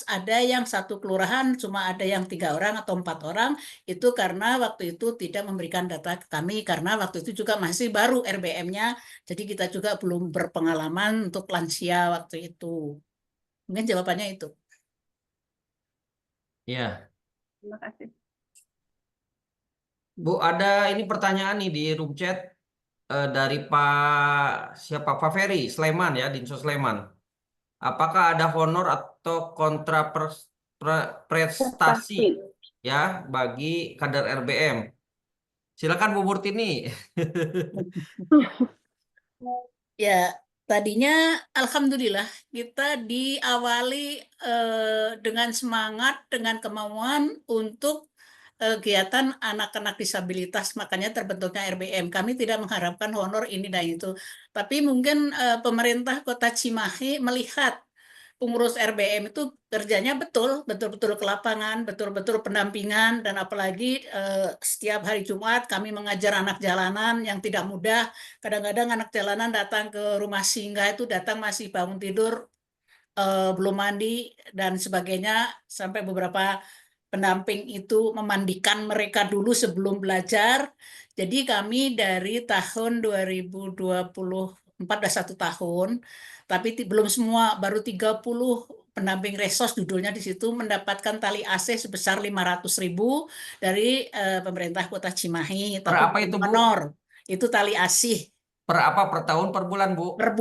C: ada yang satu kelurahan cuma ada yang 3 orang atau 4 orang, itu karena waktu itu tidak memberikan data ke kami karena waktu itu juga masih baru RBM-nya, jadi kita juga belum berpengalaman untuk lansia waktu itu. Mungkin jawabannya itu.
A: Ya,
G: Terima kasih.
A: Bu, ada ini pertanyaan nih di room chat dari Pak Ferry Sleman ya, Dinsos Sleman. Apakah ada honor atau kontra prestasi ya bagi kader RBM? Silakan Bu Murtini.
C: Ya, tadinya alhamdulillah kita diawali dengan semangat, dengan kemauan untuk kegiatan anak-anak disabilitas, makanya terbentuknya RBM. Kami tidak mengharapkan honor ini dan itu. Tapi mungkin pemerintah Kota Cimahi melihat pengurus RBM itu kerjanya betul-betul ke lapangan, betul-betul pendampingan, dan apalagi setiap hari Jumat kami mengajar anak jalanan yang tidak mudah. Kadang-kadang anak jalanan datang ke rumah singgah itu datang masih bangun tidur, belum mandi, dan sebagainya, sampai beberapa pendamping itu memandikan mereka dulu sebelum belajar. Jadi kami dari tahun 2024 sudah 1 tahun, tapi belum semua, baru 30 pendamping resos judulnya di situ mendapatkan tali AC sebesar 500.000 dari pemerintah Kota Cimahi.
A: Per
C: Tapi
A: apa itu, Bu?
C: honor, itu tali AC.
A: Per apa? Per tahun, per bulan, Bu?
C: Per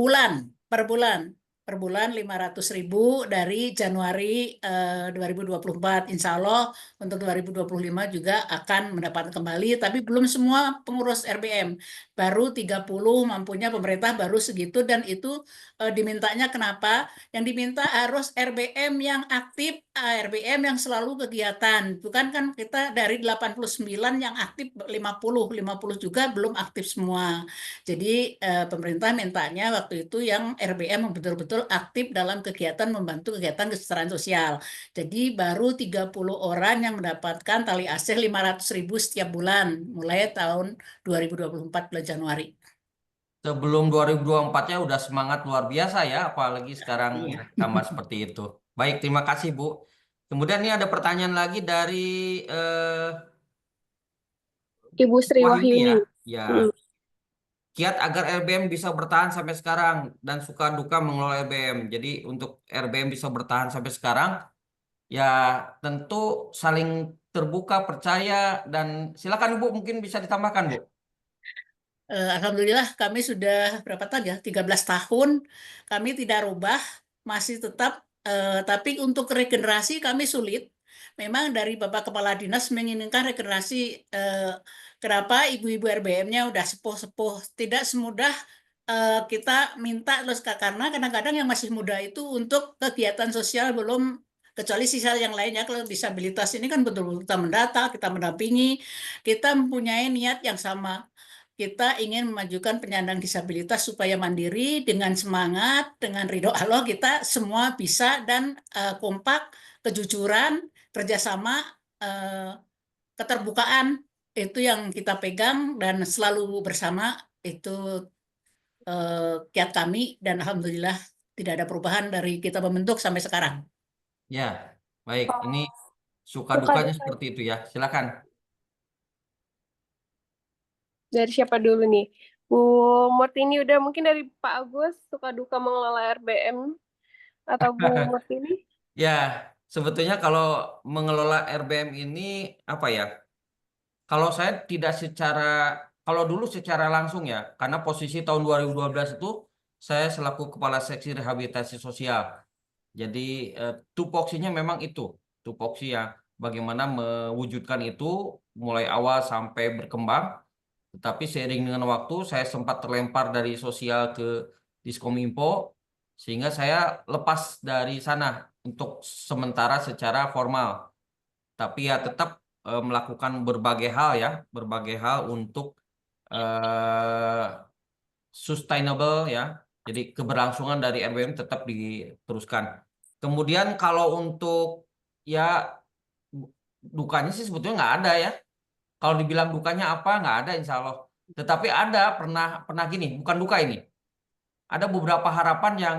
C: bulan 500.000 dari Januari 2024. Insya Allah untuk 2025 juga akan mendapatkan kembali, tapi belum semua pengurus RBM. Baru 30 mampunya pemerintah, baru segitu, dan itu dimintanya kenapa? Yang diminta harus RBM yang aktif, RBM yang selalu kegiatan. Bukan kan kita dari 89 yang aktif 50 juga belum aktif semua. Jadi pemerintah mintanya waktu itu yang RBM yang betul-betul aktif dalam kegiatan membantu kegiatan kesejahteraan sosial. Jadi baru 30 orang yang mendapatkan tali AC 500.000 setiap bulan mulai tahun 2024 bulan Januari.
A: Sebelum 2024-nya udah semangat luar biasa ya, apalagi sekarang tambah seperti itu. Baik, terima kasih Bu. Kemudian ini ada pertanyaan lagi dari
B: Ibu Sri
A: Wahyuni
B: Wahyuni.
A: ya. Kiat agar RBM bisa bertahan sampai sekarang dan suka duka mengelola RBM. Jadi untuk RBM bisa bertahan sampai sekarang, ya tentu saling terbuka, percaya, dan silakan Ibu mungkin bisa ditambahkan, Bu.
C: Alhamdulillah kami sudah berapa tahun ya? 13 tahun kami tidak rubah, masih tetap tapi untuk regenerasi kami sulit. Memang dari Bapak Kepala Dinas menginginkan regenerasi, kenapa ibu-ibu RBM-nya udah sepuh-sepuh, tidak semudah kita minta terus karena kadang-kadang yang masih muda itu untuk kegiatan sosial belum, kecuali sisa yang lainnya. Kalau disabilitas ini kan betul-betul kita mendata, kita mendampingi, kita mempunyai niat yang sama. Kita ingin memajukan penyandang disabilitas supaya mandiri dengan semangat, dengan ridho Allah kita semua bisa dan kompak, kejujuran, kerjasama, keterbukaan itu yang kita pegang dan selalu bersama itu kiat kami dan alhamdulillah tidak ada perubahan dari kita membentuk sampai sekarang.
A: Ya, baik. Ini suka
B: Suka
A: dukanya
B: duka
A: seperti itu ya. Silakan.
B: dari siapa dulu nih? Bu Murtini udah, mungkin dari Pak Agus, suka duka mengelola RBM, atau Bu Murtini?
A: Ya, sebetulnya kalau mengelola RBM ini apa ya? Kalau saya tidak kalau dulu secara langsung ya, karena posisi tahun 2012 itu saya selaku Kepala Seksi Rehabilitasi Sosial. Jadi tupoksinya memang itu, tupoksi ya, bagaimana mewujudkan itu mulai awal sampai berkembang. Tetapi seiring dengan waktu saya sempat terlempar dari sosial ke Diskominfo, sehingga saya lepas dari sana untuk sementara secara formal. Tapi ya tetap melakukan berbagai hal ya, berbagai hal untuk sustainable ya. Jadi keberlangsungan dari RBM tetap diteruskan. Kemudian kalau untuk ya dukanya sih sebetulnya nggak ada ya. Kalau dibilang dukanya apa, nggak ada insya Allah. Tetapi ada pernah gini, bukan duka ini. Ada beberapa harapan yang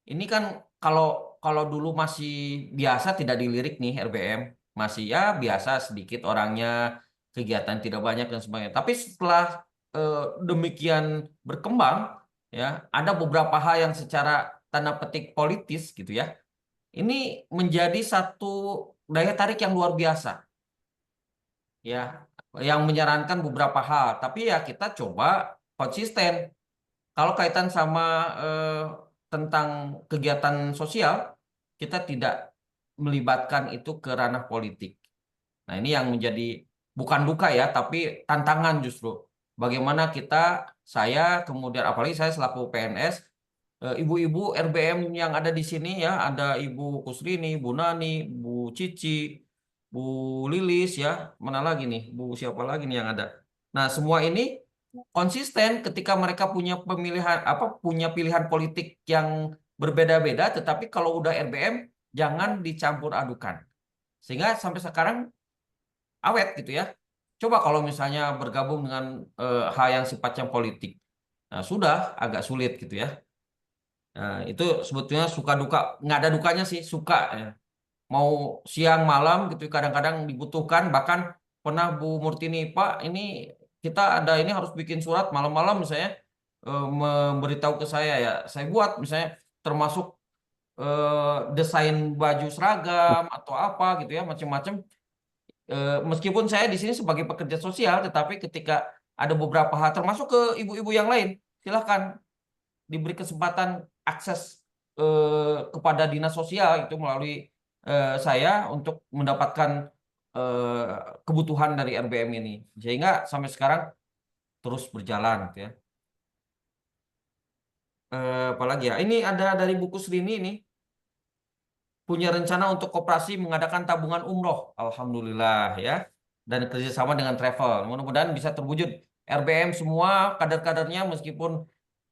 A: ini kan kalau dulu masih biasa tidak dilirik nih RBM, masih ya biasa sedikit orangnya, kegiatan tidak banyak dan sebagainya. Tapi setelah demikian berkembang, ya ada beberapa hal yang secara tanda petik politis gitu ya. Ini menjadi satu daya tarik yang luar biasa, ya, yang menyarankan beberapa hal. Tapi ya kita coba konsisten. Kalau kaitan sama tentang kegiatan sosial, kita tidak melibatkan itu ke ranah politik. Nah, ini yang menjadi bukan duka ya, tapi tantangan justru. Bagaimana saya, kemudian apalagi saya selaku PNS, ibu-ibu RBM yang ada di sini ya, ada Ibu Kusrini, Bu Nani, Bu Cici, Bu Lilis ya, mana lagi nih, Bu siapa lagi nih yang ada. Nah, semua ini konsisten ketika mereka punya punya pilihan politik yang berbeda-beda, tetapi kalau udah RBM jangan dicampur adukan. Sehingga sampai sekarang awet gitu ya. Coba kalau misalnya bergabung dengan hal yang sifatnya politik. Nah, sudah agak sulit gitu ya. Nah, itu sebetulnya suka duka, nggak ada dukanya sih, suka ya. Mau siang malam gitu kadang-kadang dibutuhkan, bahkan pernah Bu Murtini, Pak ini kita ada ini harus bikin surat malam-malam misalnya, memberitahu ke saya ya, saya buat misalnya termasuk desain baju seragam atau apa gitu ya, macam-macam. Meskipun saya di sini sebagai pekerja sosial, tetapi ketika ada beberapa hal termasuk ke ibu-ibu yang lain, silahkan diberi kesempatan akses kepada dinas sosial itu melalui saya untuk mendapatkan kebutuhan dari RBM ini, sehingga sampai sekarang terus berjalan gitu ya. Apalagi ya, ini ada dari buku Srini ini, punya rencana untuk koperasi mengadakan tabungan umroh, alhamdulillah ya, dan kerjasama dengan travel. Mudah-mudahan bisa terwujud. RBM semua kader-kadernya meskipun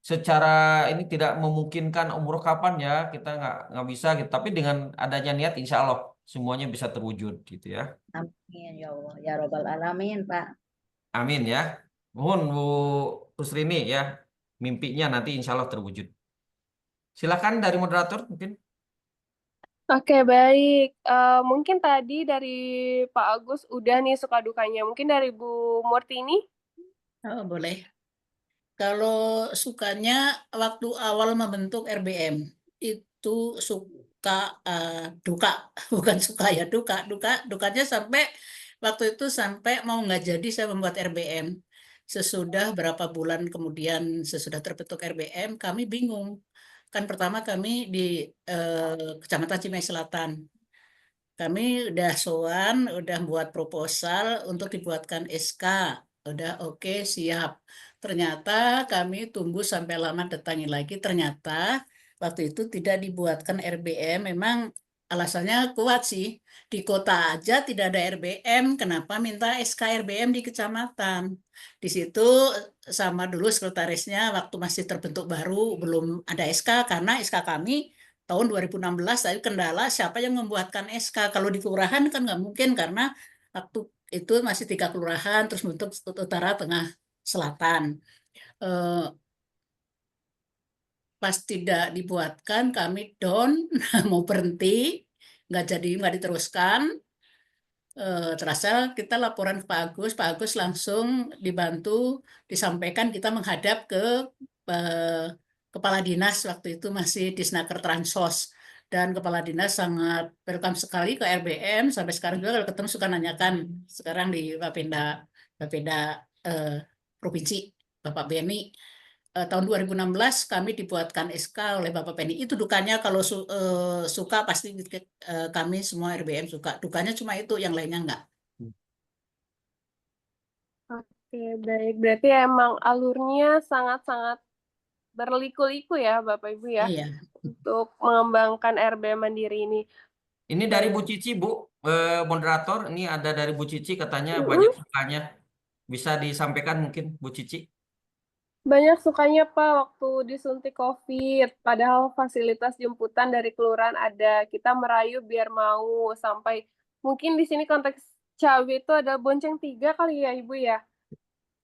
A: secara ini tidak memungkinkan umroh kapan ya, kita nggak bisa gitu. Tapi dengan adanya niat, insya Allah semuanya bisa terwujud gitu ya.
D: Amin ya Allah, ya Robbal Alamin, Pak.
A: Amin ya. Mohon Bu Kusrini ya, mimpinya nanti insya Allah terwujud. Silakan dari moderator mungkin.
B: Oke, baik. Mungkin tadi dari Pak Agus udah nih suka dukanya. Mungkin dari Bu Murtini?
C: Oh, boleh. Kalau sukanya waktu awal membentuk RBM itu suka duka, bukan suka ya, dukanya sampai waktu itu sampai mau nggak jadi saya membuat RBM. Sesudah berapa bulan kemudian sesudah terbentuk RBM, kami bingung. Kan pertama kami di Kecamatan Cimahi Selatan. Kami udah sowan, udah buat proposal untuk dibuatkan SK. Udah oke, siap. Ternyata kami tunggu sampai lama datangi lagi. Ternyata waktu itu tidak dibuatkan RBM. Memang alasannya kuat sih. Di kota aja tidak ada RBM. Kenapa minta SK RBM di kecamatan? Di situ sama dulu sekretarisnya waktu masih terbentuk baru belum ada SK karena SK kami tahun 2016 tapi kendala siapa yang membuatkan SK. Kalau di kelurahan kan nggak mungkin karena waktu itu masih 3 kelurahan terus bentuk utara, tengah, selatan. Eh, Pas tidak dibuatkan kami down mau berhenti, nggak diteruskan. Terasa kita laporan ke Pak Agus langsung dibantu disampaikan kita menghadap ke eh, Kepala Dinas waktu itu masih Disnaker Transos dan Kepala Dinas sangat welcome sekali ke RBM sampai sekarang juga kalau ketemu suka nanyakan sekarang di Bapeda eh, Provinsi Bapak Beni. Tahun 2016 kami dibuatkan SK oleh Bapak Penny. Itu dukanya kalau suka pasti kami semua RBM suka. Dukanya cuma itu, yang lainnya enggak.
B: Oke, baik. Berarti emang alurnya sangat-sangat berliku-liku ya, Bapak Ibu ya,
C: Iya.
B: untuk mengembangkan RBM Mandiri ini.
A: Ini dari Bu
B: Baik.
A: Cici, Bu, moderator. Ini ada dari Bu Cici katanya
B: Mm-mm.
A: banyak sukanya. Bisa disampaikan mungkin Bu Cici?
B: Banyak sukanya Pak waktu disuntik COVID, padahal fasilitas jemputan dari kelurahan ada. Kita merayu biar mau sampai mungkin di sini konteks cabai itu ada bonceng 3 kali ya Ibu ya.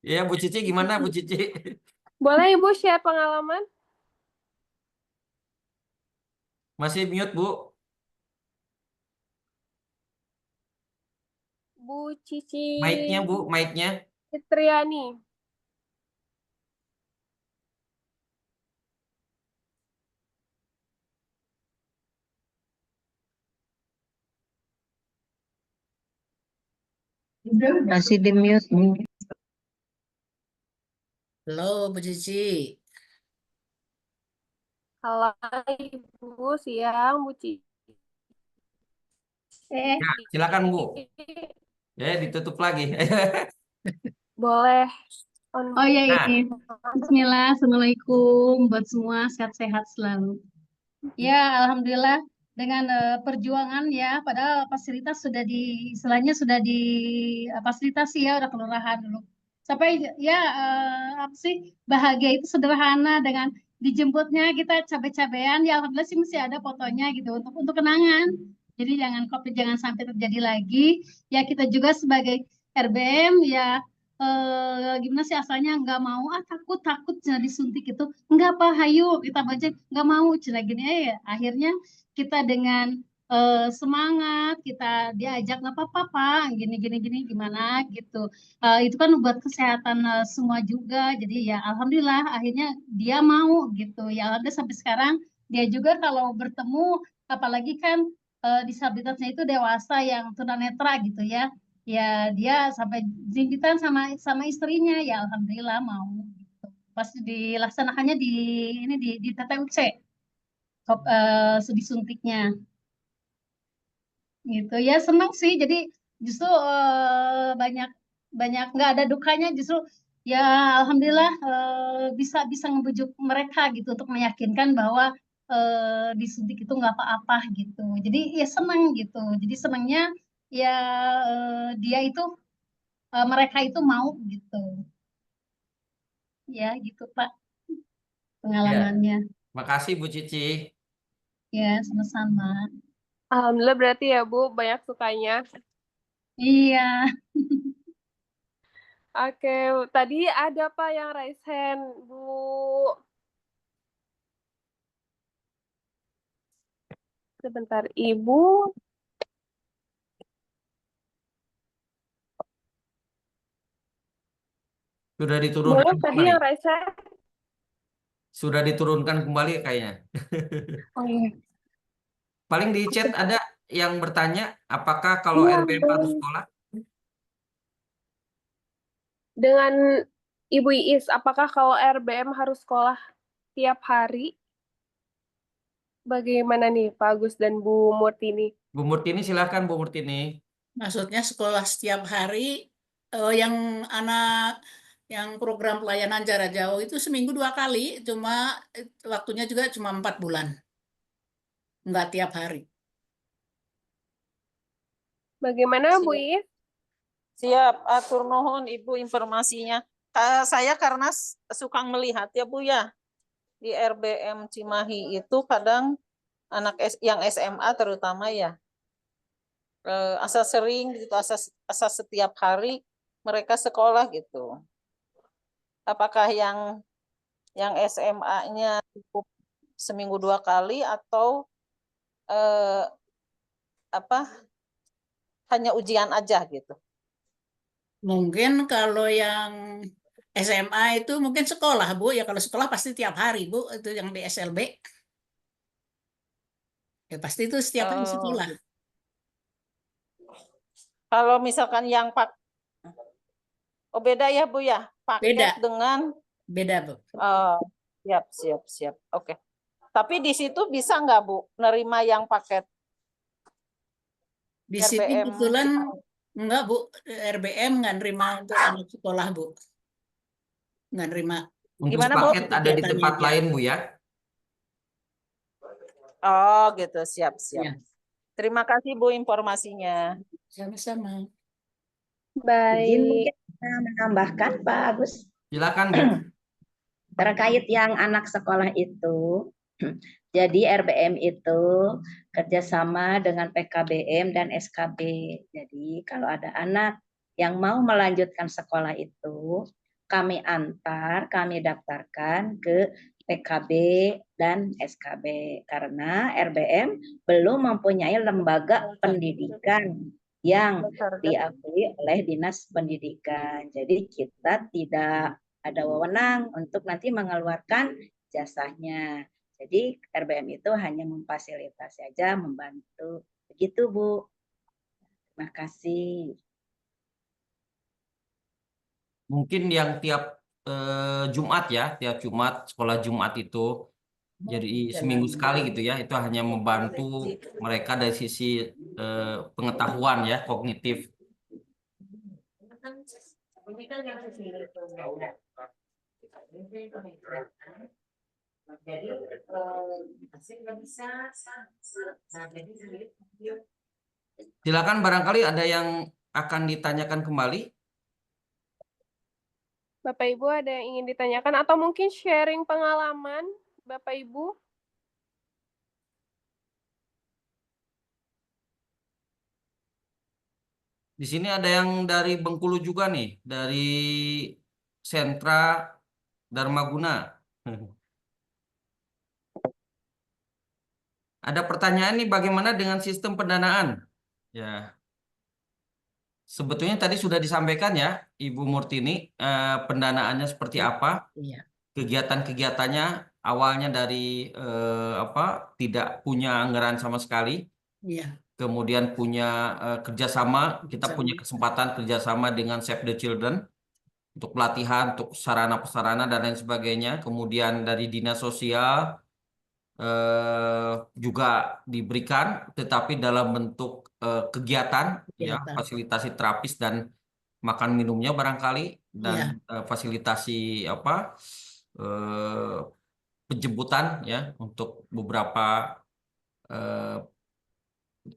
A: Iya, Bu Cici gimana Bu Cici?
B: Boleh Ibu share pengalaman?
A: Masih mute, Bu?
B: Bu Cici
A: Mic-nya, Bu, mic-nya.
B: Fitriani.
D: Masih di mute.
C: Halo Bu Cici.
B: Halo Ibu, siang Bu Cici.
A: Ya, silakan Bu. Ya, ditutup lagi.
B: Boleh.
H: Oh ya
A: Nah,
H: ini, Bismillah, Assalamualaikum buat semua, sehat-sehat selalu. Ya, Alhamdulillah dengan perjuangan ya, padahal fasilitas sudah istilahnya sudah fasilitasi ya, udah kelurahan dulu. Sampai ya apa sih, bahagia itu sederhana dengan dijemputnya kita cabe-cabean, ya Alhamdulillah sih masih ada fotonya gitu untuk kenangan. Jadi jangan COVID jangan sampai terjadi lagi. Ya kita juga sebagai RBM ya gimana sih asalnya nggak mau takut takut cina disuntik itu nggak apa hayu kita baca nggak mau cina gini ya akhirnya kita dengan semangat kita diajak nggak apa-apa Pak gini gini gini gimana gitu. Itu kan buat kesehatan semua juga jadi ya alhamdulillah akhirnya dia mau gitu ya alhamdulillah sampai sekarang dia juga kalau bertemu apalagi kan disabilitasnya itu dewasa yang tunanetra gitu ya ya dia sampai jimpitan sama sama istrinya ya alhamdulillah mau gitu. Pas dilaksanakannya di TTUC disuntiknya gitu ya senang sih jadi justru banyak banyak nggak ada dukanya justru ya alhamdulillah bisa bisa ngebujuk mereka gitu untuk meyakinkan bahwa disuntik itu nggak apa-apa gitu jadi ya senang gitu jadi senangnya ya dia itu mereka itu mau gitu ya gitu Pak
A: ya,
H: pengalamannya
A: makasih Bu Cici.
H: ya sama-sama
B: Alhamdulillah berarti ya Bu banyak sukanya.
H: iya
B: Oke, tadi ada Pak yang raise hand, Bu. Sebentar, Ibu.
A: Sudah
B: Boleh
A: diturunkan
B: tadi
A: kembali.
B: yang raise hand?
A: Sudah diturunkan kembali kayaknya.
B: Oh iya.
A: Paling di chat ada yang bertanya, apakah kalau
B: Iya,
A: RBM harus
B: boleh.
A: sekolah?
B: Dengan Ibu Iis, apakah kalau RBM harus sekolah tiap hari? Bagaimana nih Pak Agus dan Bu Murtini?
A: Bu Murtini silakan Bu Murtini.
C: Maksudnya sekolah setiap hari, yang anak yang program pelayanan jarak jauh itu seminggu 2 kali, cuma waktunya juga cuma 4 bulan, nggak tiap hari.
B: Bagaimana Bu Iis?
I: Siap, atur nuhun Ibu informasinya. Saya karena suka melihat ya Bu ya, di RBM Cimahi itu kadang anak yang SMA terutama ya, asa sering gitu, asa setiap hari mereka sekolah gitu. Apakah yang SMA-nya cukup seminggu 2 kali atau hanya ujian aja gitu?
C: Mungkin kalau yang SMA itu mungkin sekolah, Bu. Ya kalau sekolah pasti tiap hari, Bu. Itu yang di SLB. Ya pasti itu setiap hari sekolah.
I: Gitu. Kalau misalkan yang beda ya Bu ya, paket
C: Beda.
I: dengan
C: Beda, Bu.
I: Siap. Oke. Tapi di situ bisa nggak Bu nerima yang paket?
C: Di sini
I: RBM
C: kebetulan
I: Cimahi?
C: enggak, Bu. RBM nggak nerima untuk anak sekolah, Bu. Nggak nerima.
A: Untuk
I: Gimana, Bu?
A: paket ada di tempat
C: Kegiatannya
A: lain Bu ya.
I: Oh gitu, siap.
C: Ya.
I: Terima kasih Bu informasinya.
C: Sama-sama.
D: Izin
B: Baik.
D: mungkin saya menambahkan Pak Agus
A: Silakan Bu.
D: terkait yang anak sekolah itu. Jadi RBM itu kerjasama dengan PKBM dan SKB. Jadi kalau ada anak yang mau melanjutkan sekolah itu, kami daftarkan ke PKB dan SKB karena RBM belum mempunyai lembaga pendidikan yang diakui oleh Dinas Pendidikan. Jadi kita tidak ada wewenang untuk nanti mengeluarkan jasanya. Jadi RBM itu hanya memfasilitasi saja, membantu. Begitu Bu. Terima kasih.
A: Mungkin yang tiap Jumat ya, tiap Jumat sekolah Jumat itu jadi seminggu sekali gitu ya, itu hanya membantu mereka dari sisi pengetahuan ya, kognitif. Silakan barangkali ada yang akan ditanyakan kembali.
B: Bapak Ibu ada yang ingin ditanyakan atau mungkin sharing pengalaman Bapak Ibu?
A: Di sini ada yang dari Bengkulu juga nih, dari Sentra Dharmaguna. Ada pertanyaan nih, bagaimana dengan sistem pendanaan? Ya, sebetulnya tadi sudah disampaikan ya, Ibu Murtini, pendanaannya seperti apa?
C: Iya.
A: Kegiatan-kegiatannya awalnya dari tidak punya anggaran sama sekali.
C: Iya.
A: Kemudian punya kerjasama, kita punya kesempatan kerjasama dengan Save the Children untuk pelatihan, untuk sarana-prasarana dan lain sebagainya. Kemudian dari dinas sosial juga diberikan, tetapi dalam bentuk kegiatan, ya fasilitasi terapis dan makan minumnya barangkali, dan fasilitasi penjemputan ya untuk beberapa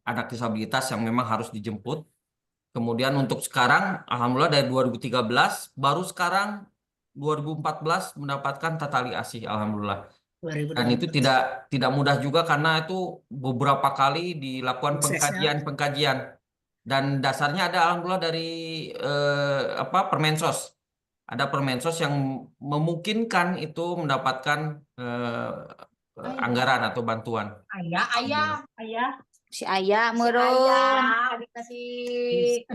A: anak disabilitas yang memang harus dijemput. Kemudian untuk sekarang, alhamdulillah dari 2013, baru sekarang 2014 mendapatkan Tatali Asih, alhamdulillah. Dan itu tidak mudah juga karena itu beberapa kali dilakukan pengkajian. Dan dasarnya ada alhamdulillah dari Permensos. Ada Permensos yang memungkinkan itu mendapatkan anggaran atau bantuan.
J: Ayah.
D: Si Ayah
J: Ayah dikasih.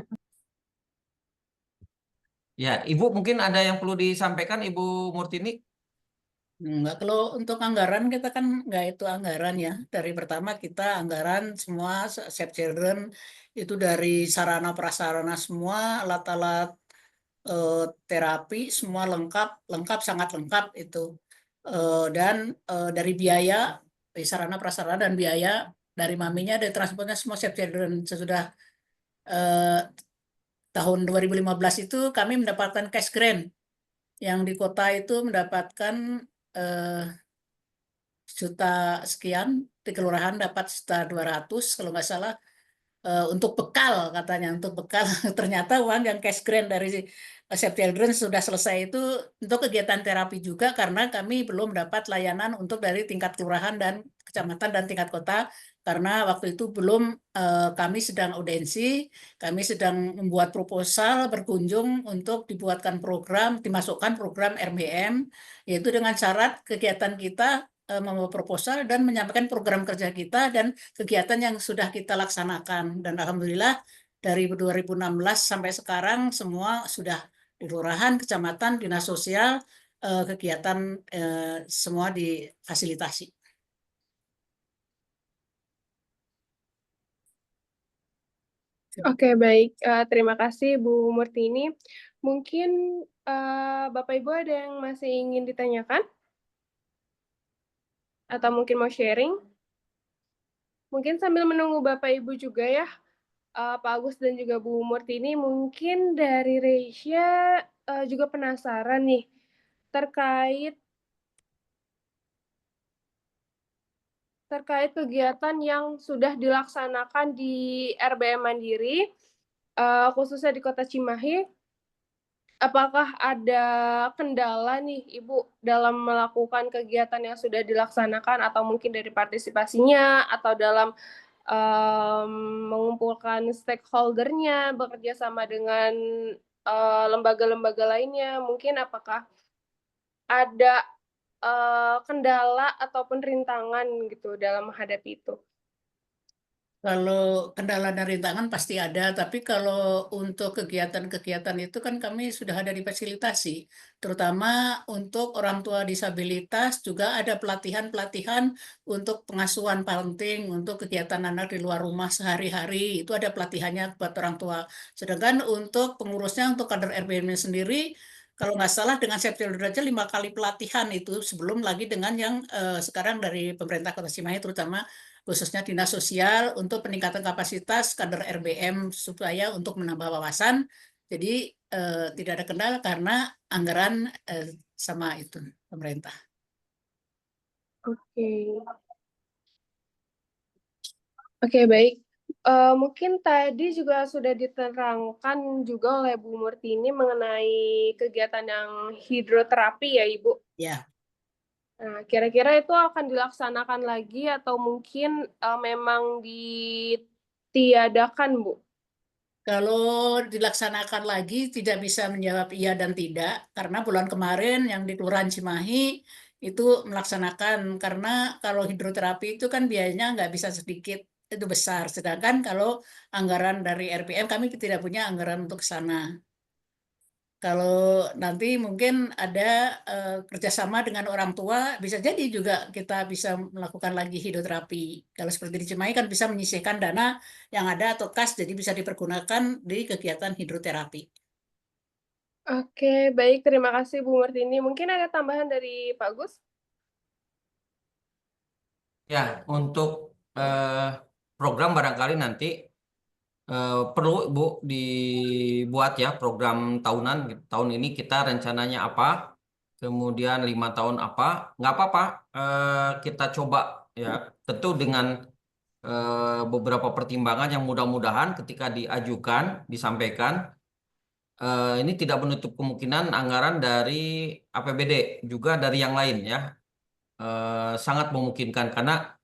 A: Ya, Ibu mungkin ada yang perlu disampaikan, Ibu Murtini?
C: Enggak, kalau untuk anggaran kita kan enggak itu anggaran ya. Dari pertama kita anggaran semua Save Children itu dari sarana prasarana semua, alat-alat terapi, semua lengkap sangat lengkap itu. Dan dari biaya, sarana prasarana dan biaya dari maminya, dari transportnya semua Save Children. Sesudah tahun 2015 itu kami mendapatkan cash grant yang di kota itu mendapatkan juta sekian, di kelurahan dapat 1.200.000 kalau nggak salah, untuk bekal katanya, untuk bekal. Ternyata uang yang cash grant dari Save Children sudah selesai itu untuk kegiatan terapi juga, karena kami belum dapat layanan untuk dari tingkat kelurahan dan kecamatan dan tingkat kota, karena waktu itu belum, kami sedang audensi, kami sedang membuat proposal berkunjung untuk dibuatkan program, dimasukkan program RBM, yaitu dengan syarat kegiatan kita membawa proposal dan menyampaikan program kerja kita dan kegiatan yang sudah kita laksanakan. Dan alhamdulillah dari 2016 sampai sekarang semua sudah di kelurahan, kecamatan, dinas sosial, kegiatan semua difasilitasi.
B: Oke, baik. Terima kasih Bu Murtini. Mungkin Bapak Ibu ada yang masih ingin ditanyakan? Atau mungkin mau sharing? Mungkin sambil menunggu Bapak Ibu juga ya, Pak Agus dan juga Bu Murtini, mungkin dari Reisha juga penasaran nih terkait kegiatan yang sudah dilaksanakan di RBM Mandiri, khususnya di Kota Cimahi. Apakah ada kendala nih Ibu dalam melakukan kegiatan yang sudah dilaksanakan, atau mungkin dari partisipasinya, atau dalam mengumpulkan stakeholder-nya, bekerja sama dengan lembaga-lembaga lainnya? Mungkin apakah ada kendala ataupun rintangan gitu dalam menghadapi itu?
C: Kalau kendala dan rintangan pasti ada, tapi kalau untuk kegiatan-kegiatan itu kan kami sudah ada difasilitasi, terutama untuk orang tua disabilitas juga ada pelatihan-pelatihan untuk pengasuhan parenting, untuk kegiatan anak di luar rumah sehari-hari, itu ada pelatihannya buat orang tua. Sedangkan untuk pengurusnya, untuk kader RBM sendiri, kalau nggak salah dengan Save Children aja 5 kali pelatihan itu, sebelum lagi dengan yang sekarang dari pemerintah Kota Cimahi, terutama khususnya dinas sosial untuk peningkatan kapasitas kader RBM supaya untuk menambah wawasan. Jadi tidak ada kendala karena anggaran sama itu pemerintah.
B: Oke, baik. Mungkin tadi juga sudah diterangkan juga oleh Bu Murtini mengenai kegiatan yang hidroterapi ya, Ibu.
C: Ya.
B: Nah, kira-kira itu akan dilaksanakan lagi atau mungkin memang ditiadakan, Bu?
C: Kalau dilaksanakan lagi tidak bisa menjawab iya dan tidak, karena bulan kemarin yang di Kelurahan Cimahi itu melaksanakan, karena kalau hidroterapi itu kan biayanya nggak bisa sedikit, itu besar. Sedangkan kalau anggaran dari RPM kami tidak punya anggaran untuk sana. Kalau nanti mungkin ada kerjasama dengan orang tua, bisa jadi juga kita bisa melakukan lagi hidroterapi. Kalau seperti di Cimahi kan bisa menyisihkan dana yang ada atau kas, jadi bisa dipergunakan di kegiatan hidroterapi.
B: Oke, baik. Terima kasih Bu Murtini. Mungkin ada tambahan dari Pak Gus?
A: Ya, untuk program barangkali nanti perlu Bu dibuat ya program tahunan. Tahun ini kita rencananya apa, kemudian 5 tahun apa, nggak apa-apa, kita coba ya, tentu dengan beberapa pertimbangan yang mudah-mudahan ketika diajukan, disampaikan, ini tidak menutup kemungkinan anggaran dari APBD juga dari yang lain ya, sangat memungkinkan karena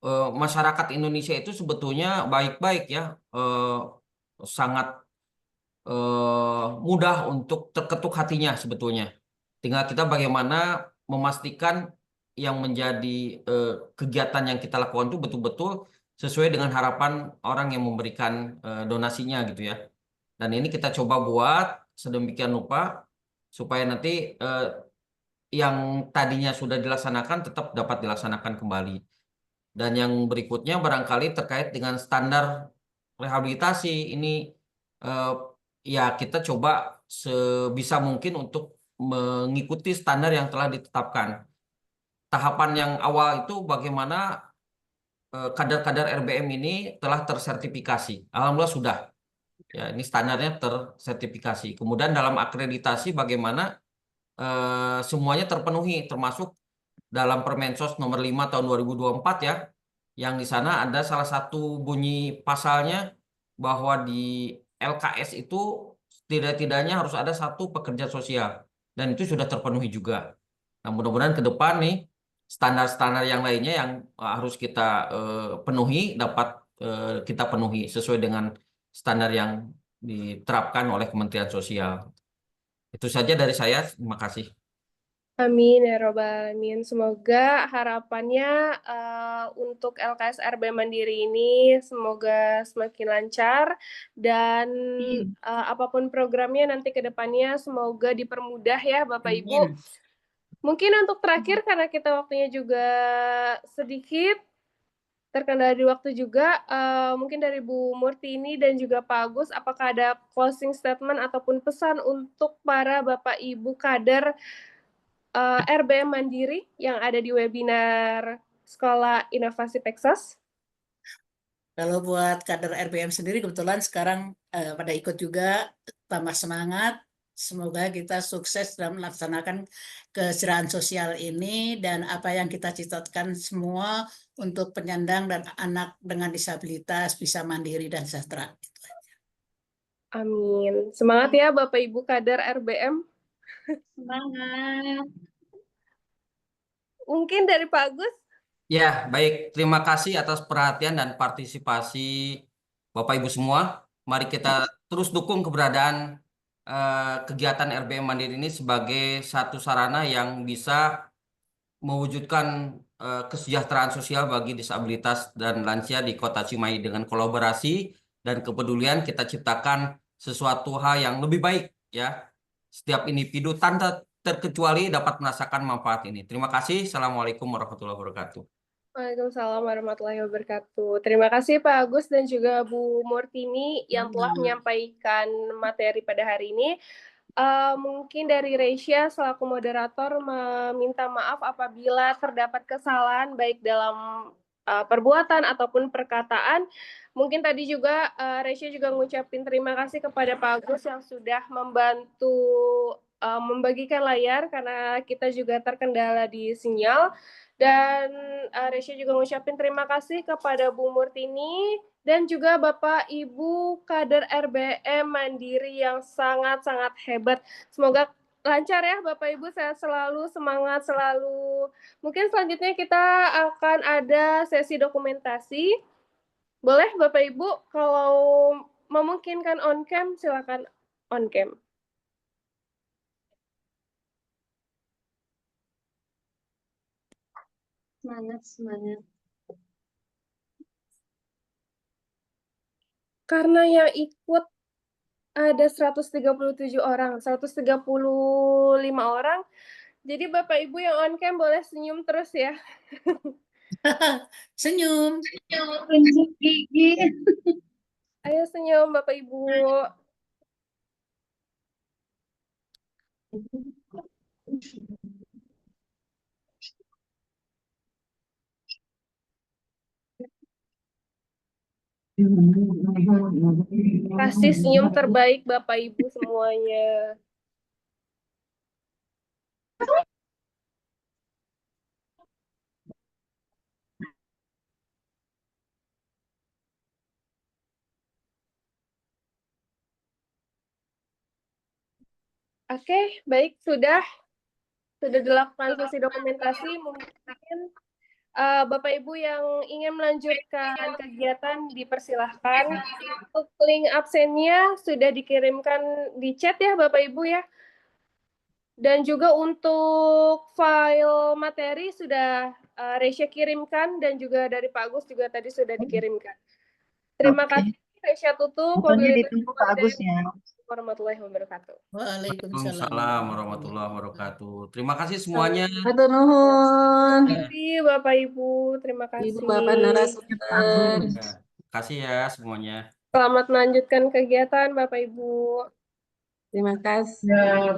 A: masyarakat Indonesia itu sebetulnya baik-baik ya, sangat mudah untuk terketuk hatinya sebetulnya. Tinggal kita bagaimana memastikan yang menjadi kegiatan yang kita lakukan itu betul-betul sesuai dengan harapan orang yang memberikan donasinya gitu ya. Dan ini kita coba buat sedemikian rupa supaya nanti yang tadinya sudah dilaksanakan tetap dapat dilaksanakan kembali. Dan yang berikutnya barangkali terkait dengan standar rehabilitasi ini ya kita coba sebisa mungkin untuk mengikuti standar yang telah ditetapkan. Tahapan yang awal itu bagaimana kadar-kadar RBM ini telah tersertifikasi. Alhamdulillah sudah. Ya, ini standarnya tersertifikasi. Kemudian dalam akreditasi bagaimana semuanya terpenuhi, termasuk dalam Permensos nomor 5 tahun 2024 ya, yang di sana ada salah satu bunyi pasalnya bahwa di LKS itu tidak-tidaknya harus ada satu pekerja sosial, dan itu sudah terpenuhi juga. Nah, mudah-mudahan ke depan nih standar-standar yang lainnya yang harus kita penuhi dapat kita penuhi sesuai dengan standar yang diterapkan oleh Kementerian Sosial. Itu saja dari saya. Terima kasih.
B: Amin ya robbal alamin. Semoga harapannya untuk LKS RB Mandiri ini semoga semakin lancar dan apapun programnya nanti ke depannya semoga dipermudah ya Bapak Ibu. Mungkin untuk terakhir karena kita waktunya juga sedikit terkendala di waktu juga, mungkin dari Bu Murtini dan juga Pak Agus, apakah ada closing statement ataupun pesan untuk para Bapak Ibu kader RBM Mandiri yang ada di webinar Sekolah Inovasi Peksos?
C: Kalau buat kader RBM sendiri kebetulan sekarang pada ikut juga, tambah semangat. Semoga kita sukses dalam melaksanakan kesejahteraan sosial ini dan apa yang kita cita-citakan semua untuk penyandang dan anak dengan disabilitas bisa mandiri dan sejahtera.
B: Amin. Semangat ya Bapak Ibu kader RBM.
H: Semangat.
B: Mungkin dari Pak Agus?
A: Ya, baik. Terima kasih atas perhatian dan partisipasi Bapak Ibu semua. Mari kita terus dukung keberadaan kegiatan RBM Mandiri ini sebagai satu sarana yang bisa mewujudkan kesejahteraan sosial bagi disabilitas dan lansia di Kota Cimahi. Dengan kolaborasi dan kepedulian kita ciptakan sesuatu hal yang lebih baik ya. Setiap individu tanpa terkecuali dapat merasakan manfaat ini. Terima kasih. Assalamualaikum warahmatullahi wabarakatuh.
B: Waalaikumsalam warahmatullahi wabarakatuh. Terima kasih Pak Agus dan juga Bu Murtini yang telah menyampaikan materi pada hari ini. Mungkin dari Reisha selaku moderator meminta maaf apabila terdapat kesalahan baik dalam perbuatan ataupun perkataan. Mungkin tadi juga Reisha juga mengucapkan terima kasih kepada Pak Agus yang sudah membantu membagikan layar karena kita juga terkendala di sinyal. Dan Reisha juga mengucapkan terima kasih kepada Bu Murtini dan juga Bapak Ibu kader RBM Mandiri yang sangat-sangat hebat. Semoga lancar ya Bapak Ibu, sehat selalu, semangat selalu. Mungkin selanjutnya kita akan ada sesi dokumentasi. Boleh Bapak Ibu, kalau memungkinkan on cam, silakan on cam.
H: Semangat.
B: Karena yang ikut ada 137 orang, 135 orang. Jadi Bapak Ibu yang on cam boleh senyum terus ya.
C: Senyum.
H: Tunjuk gigi.
B: Ayo senyum Bapak Ibu. Kasih senyum terbaik Bapak Ibu semuanya. Oke, baik, sudah dilakukan sesi dokumentasi. Mungkin Bapak Ibu yang ingin melanjutkan kegiatan dipersilahkan. Untuk link absennya sudah dikirimkan di chat ya Bapak Ibu ya. Dan juga untuk file materi sudah Reisha kirimkan dan juga dari Pak Agus juga tadi sudah dikirimkan. Terima kasih Reisha tutup.
K: Pokoknya ditunggu Pak Agusnya.
B: Warahmatullahi wabarakatuh.
A: Waalaikumsalam warahmatullahi wabarakatuh. Terima kasih semuanya.
K: Hatur nuhun.
B: Terima kasih Bapak Ibu, terima kasih.
K: Ibu Bapak narasumber.
A: Terima kasih ya semuanya.
B: Selamat melanjutkan kegiatan Bapak Ibu.
K: Terima kasih.